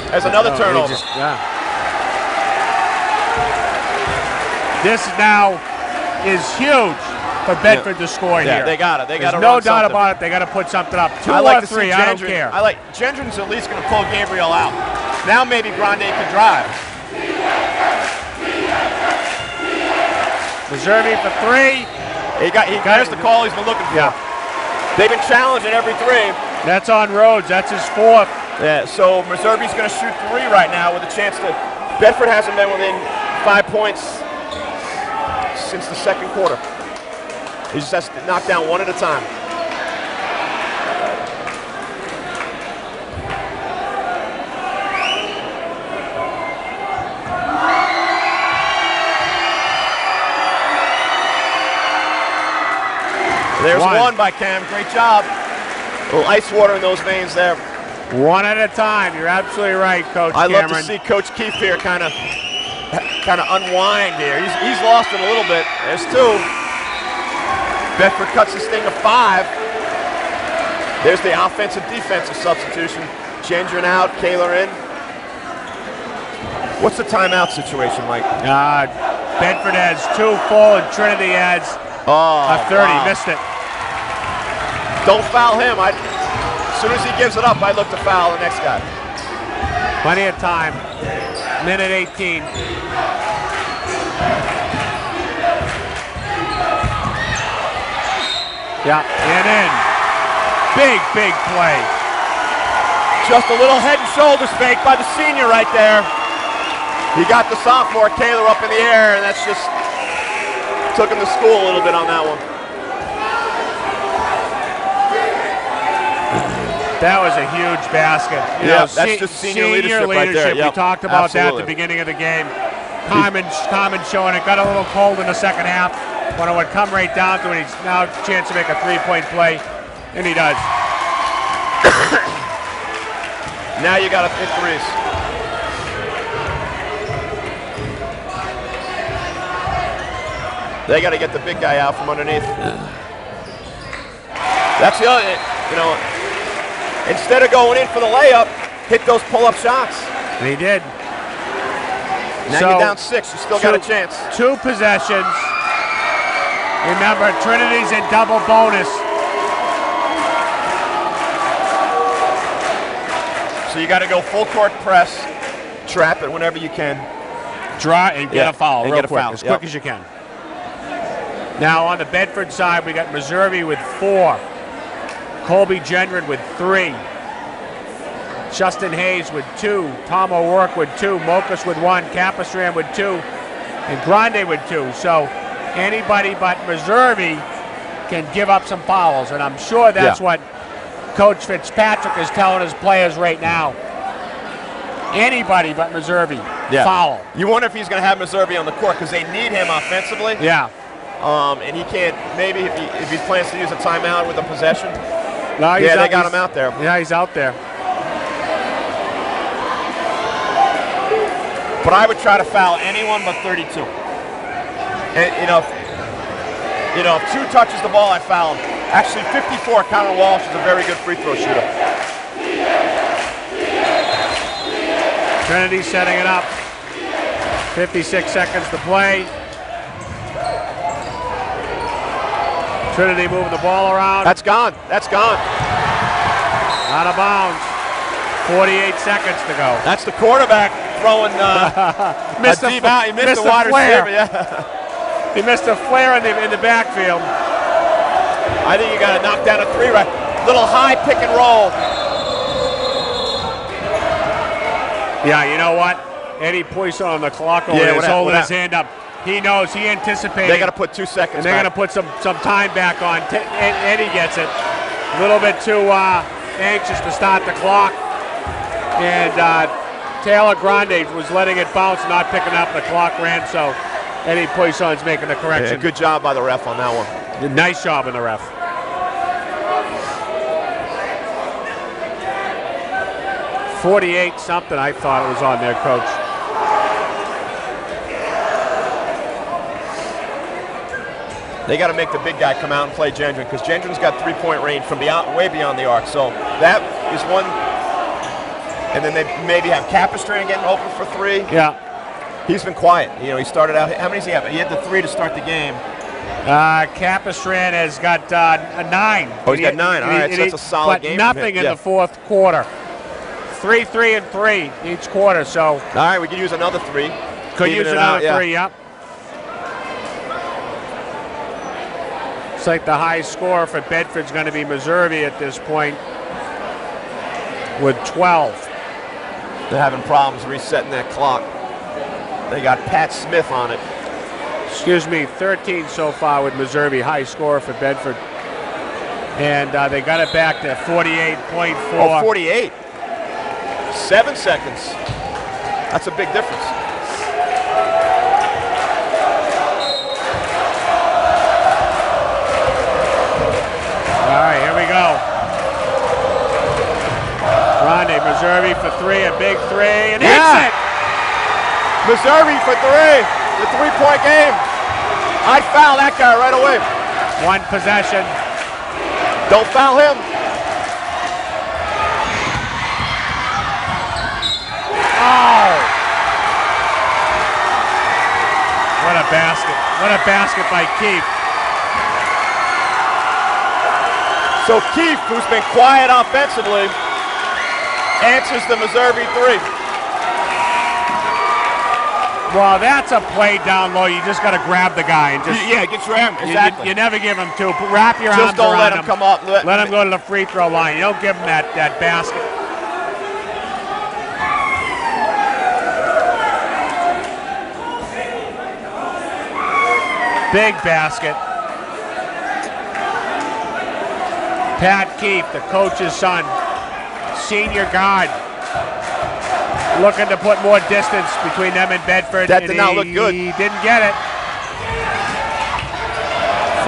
There's another turnover. This now is huge for Bedford to score here. Yeah, they got it. They got to no doubt about it. They got to put something up. 2 or 3, I don't care. Gendron's at least going to pull Gabriel out. Now maybe Grande can drive. Meservy for 3. There's the call he's been looking for. Yeah. They've been challenging every 3. That's on Rhodes. That's his 4th. Yeah, so Meservy's going to shoot 3 right now with a chance to. Bedford hasn't been within 5 points since the second quarter. He just has to knock down 1 at a time. There's 1 by Cam. Great job. A little ice water in those veins there. 1 at a time. You're absolutely right, Coach Cameron. I love to see Coach Keefe here kind of unwind here. He's lost it a little bit. There's 2. Bedford cuts this thing to 5. There's the offensive-defensive substitution. Gendron out, Kaler in. What's the timeout situation, Mike? Bedford has 2 full and Trinity adds a 30. Wow. Missed it. Don't foul him. As soon as he gives it up, I look to foul the next guy. Plenty of time. Minute 18. Yeah, and in. Big play. Just a little head and shoulders fake by the senior right there. He got the sophomore, Kaler, up in the air, and that's just took him to school a little bit on that one. That was a huge basket. That's just senior leadership right there. Yep. We talked about that at the Absolutely. beginning of the game. Carmen showing it. Got a little cold in the second half. When it would come right down to it, he's now a chance to make a 3-point play, and he does. Now you got to hit 3s. They got to get the big guy out from underneath. That's the other, instead of going in for the layup, hit those pull-up shots. And he did. Now you're down 6. You still got a chance. 2 possessions. Remember, Trinity's in double bonus. So you got to go full court press, trap it whenever you can. Draw and get a foul and real get a quick, foul. as quick as you can. Now on the Bedford side, we got Meservy with 4. Colby Gendron with 3. Justin Hayes with 2. Tom O'Rourke with 2. Mokas with 1. Capistran with 2. And Grande with 2. So anybody but Meservy can give up some fouls. And I'm sure that's what Coach Fitzpatrick is telling his players right now. Anybody but Meservy, foul. You wonder if he's going to have Meservy on the court because they need him offensively. Yeah. And he can't, maybe if he plans to use a timeout with a possession. No, they got him out there. Yeah, he's out there. But I would try to foul anyone but 32. And, if 2 touches the ball, I foul him. Actually, 54, Connor Walsh is a very good free throw shooter. Trinity setting it up. 56 seconds to play. Trinity moving the ball around. That's gone. That's gone. Out of bounds. 48 seconds to go. That's the quarterback throwing missed a deep out. He missed the wide flare. receiver. Yeah. He missed a flare in the backfield. I think you got to knock down a 3 right. Little high pick and roll. Yeah, you know what? Eddie Poisson on the clock over there is holding his hand up. He knows, he anticipated. They got to put 2 seconds and they're going to put some time back on. Eddie gets it. A little bit too anxious to start the clock. And Taylor Grande was letting it bounce, not picking up. The clock ran, so Eddie Poisson's making the correction. Yeah, good job by the ref on that one. Nice job in the ref. .48 something, I thought it was on there, Coach. They got to make the big guy come out and play Gendron because Gendron's got 3-point range from way beyond the arc. So that is one. And then they maybe have Capistran getting open for 3. Yeah. He's been quiet. You know, he started out. How many does he have? He had the 3 to start the game. Capistran has got a 9. Oh, he's got 9. All right, so that's a solid game. But nothing in the fourth quarter. 3, 3, and 3 each quarter. So. All right, we could use another 3. Could use another 3. Yep. Looks like the high score for Bedford's going to be Missouri at this point with 12. They're having problems resetting that clock. They got Pat Smith on it. Excuse me, 13 so far with Missouri, high score for Bedford. And they got it back to 48.4. Oh, 48. 7 seconds. That's a big difference. All right, here we go. Grande, Missouri for 3, a big 3, and hits it! Missouri for 3, the 3-point game. I'd foul that guy right away. 1 possession. Don't foul him. Oh! What a basket. What a basket by Keefe. So Keefe, who's been quiet offensively, answers the Missouri 3. Well, that's a play down low. You just got to grab the guy and just get your arm. Exactly. You never give him 2. Wrap your arms around him. Just don't let him come up. Let him go to the free throw line. You don't give him that basket. Big basket. Pat Keefe, the coach's son, senior guard, looking to put more distance between them and Bedford. That did not look good. He didn't get it.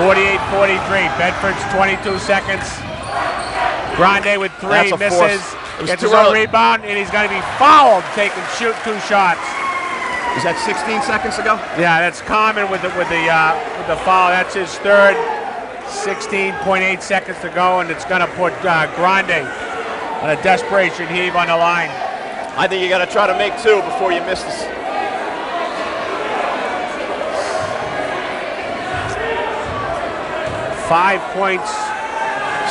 48-43. Bedford's 22 seconds. Grande with 3, misses. Gets his own rebound, and he's going to be fouled taking 2 shots. Is that 16 seconds ago? Yeah, that's common with the foul. That's his 3rd. 16.8 seconds to go, and it's going to put Grande on a desperation heave on the line. I think you got to try to make 2 before you miss this. Five points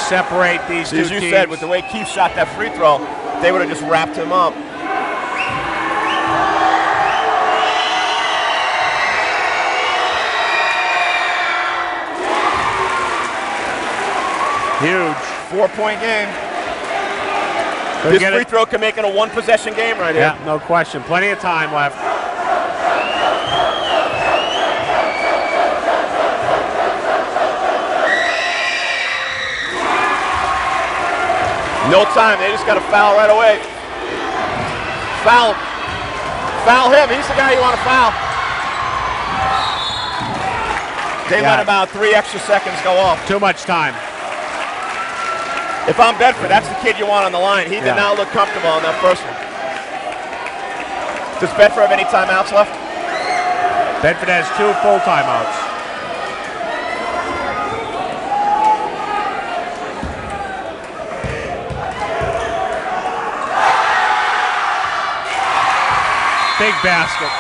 separate these two teams. As you said, with the way Keefe shot that free throw, they would have just wrapped him up. Huge. 4-point game. This free throw can make it a 1-possession game right here. Yeah, no question. Plenty of time left. No time. They just got to foul right away. Foul him. Foul him. He's the guy you want to foul. They let about 3 extra seconds go off. Too much time. If I'm Bedford, that's the kid you want on the line. He did not look comfortable on that first one. Does Bedford have any timeouts left? Bedford has 2 full timeouts. Big basket.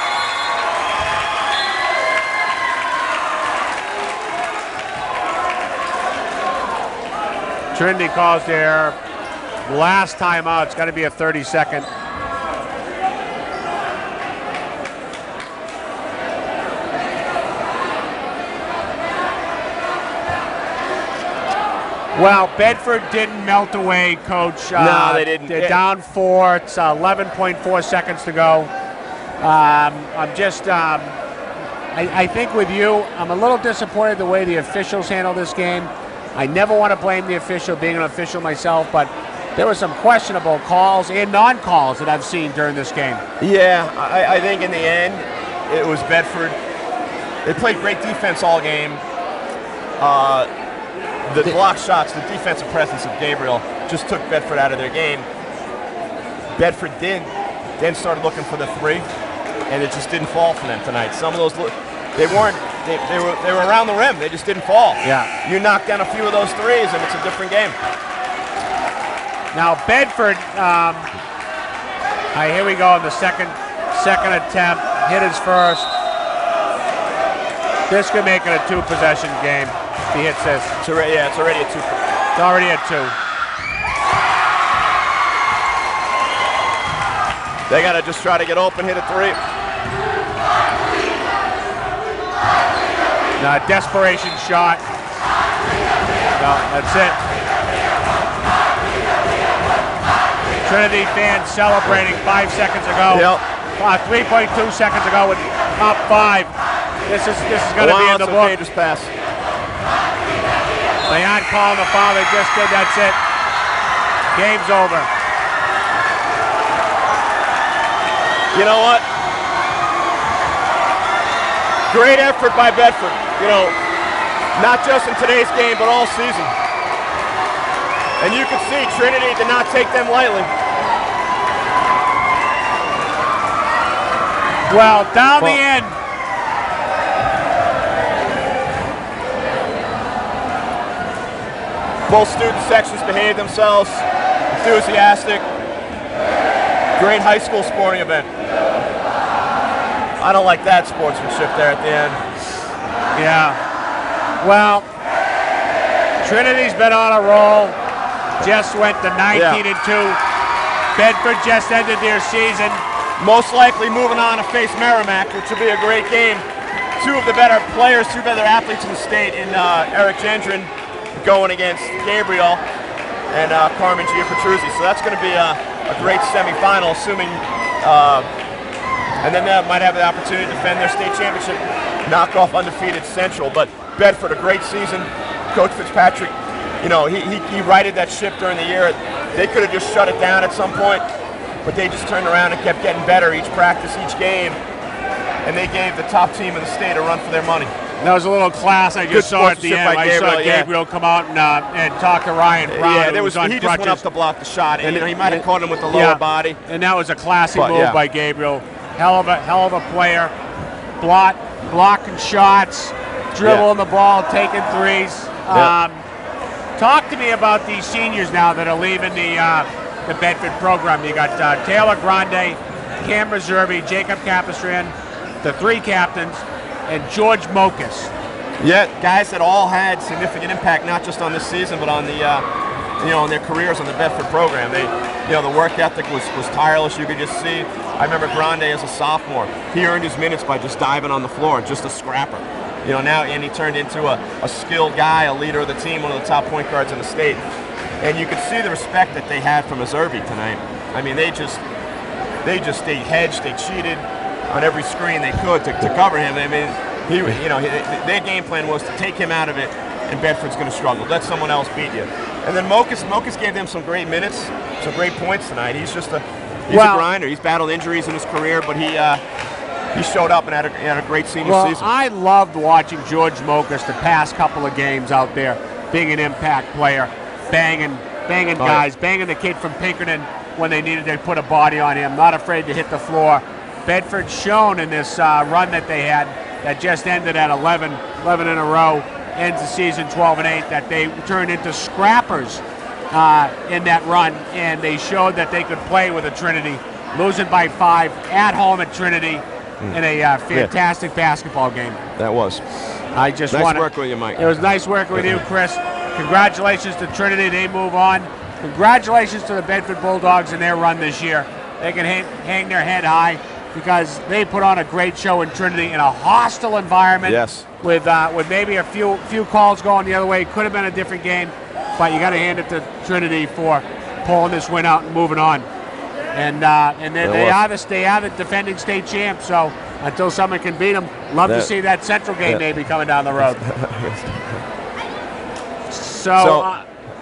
Trinity calls their last timeout. It's got to be a 30-second. Well, Bedford didn't melt away, Coach. No, they didn't. They're down 4. It's 11.4 seconds to go. I think with you, I'm a little disappointed the way the officials handled this game. I never want to blame the official, being an official myself, but there were some questionable calls and non-calls that I've seen during this game. Yeah, I think in the end, it was Bedford. They played great defense all game. The block shots, the defensive presence of Gabriel just took Bedford out of their game. Bedford then started looking for the 3, and it just didn't fall for them tonight. Some of those, they were around the rim. They just didn't fall. Yeah. You knock down a few of those 3s, and it's a different game. Now Bedford, here we go on the second attempt. hit his first. This could make it a 2-possession game if he hits this. It's already a 2. It's already a 2. They got to just try to get open, hit a 3. Desperation shot. No, that's it. Trinity fans celebrating 5 seconds ago. Yep. 3.2 seconds ago with up 5. This is going to be in the book. Dangerous pass. They aren't calling the foul. They just did. That's it. Game's over. You know what? Great effort by Bedford. You know, not just in today's game, but all season. And you can see Trinity did not take them lightly. Well, down the end. Both student sections behaved themselves, enthusiastic. Great high school sporting event. I don't like that sportsmanship there at the end. Yeah. Well, Trinity's been on a roll. Just went to 19-2. Bedford just ended their season. Most likely moving on to face Merrimack, which will be a great game. Two of the better players, 2 better athletes in the state in Eric Gendron going against Gabriel and Carmen Giapetruzzi. So that's going to be a great semifinal, assuming, and then they might have the opportunity to defend their state championship, knock off undefeated Central. But Bedford, a great season. Coach Fitzpatrick, you know, he righted that ship during the year. They could have just shut it down at some point, but they just turned around and kept getting better each practice, each game, and they gave the top team in the state a run for their money. That was a little class I just saw at the end. I saw Gabriel come out and talk to Ryan Brown. Yeah, he just went up to block the shot, and he might have caught him with the lower body. And that was a classy move by Gabriel. Hell of a player. Blocking shots, dribbling the ball, taking threes. Talk to me about these seniors now that are leaving the Bedford program. You got Taylor Grande, Cam Reservi, Jacob Capistran, the 3 captains, and George Mokas. Yeah, guys that all had significant impact, not just on this season, but on the, on their careers on the Bedford program. They, the work ethic was tireless. You could just see. I remember Grande as a sophomore. He earned his minutes by just diving on the floor, just a scrapper. Now, and he turned into a skilled guy, a leader of the team, one of the top point guards in the state. And you could see the respect that they had from Reservi tonight. I mean, they hedged, they cheated on every screen they could to cover him. I mean, their game plan was to take him out of it, and Bedford's going to struggle. Let someone else beat you. And then Mokas gave them some great minutes, some great points tonight. He's just a grinder. He's battled injuries in his career, but he showed up and had a great senior season. I loved watching George Mokas the past couple of games out there, being an impact player, banging guys, banging the kid from Pinkerton when they needed to put a body on him, not afraid to hit the floor. Bedford shown in this run that they had that just ended at 11 in a row, ends the season 12-8, that they turned into scrappers in that run, and they showed that they could play with a Trinity, losing by 5 at home at Trinity in a fantastic basketball game. That was. I just nice work with you, Mike. It was nice working with you, Chris. Congratulations to Trinity. They move on. Congratulations to the Bedford Bulldogs in their run this year. They can hang their head high because they put on a great show in Trinity in a hostile environment. Yes. With maybe a few calls going the other way. Could have been a different game, but you got to hand it to Trinity for pulling this win out and moving on. And then they are the defending state champs. So until someone can beat them, love to see that Central game maybe coming down the road.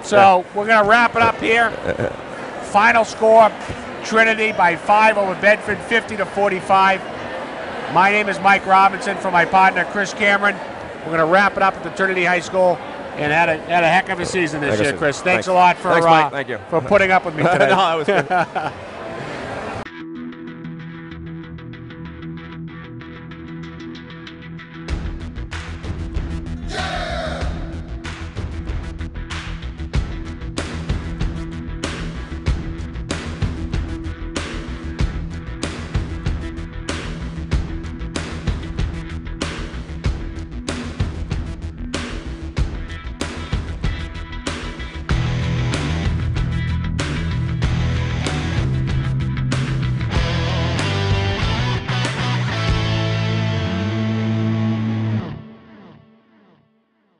So we're going to wrap it up here. Final score, Trinity by 5 over Bedford, 50-45. My name is Mike Robinson for my partner, Chris Cameron. We're going to wrap it up at the Trinity High School and had a heck of a season this year, Chris. Thanks a lot for Thanks, Mike. Thank you. for putting up with me today. No, that was good.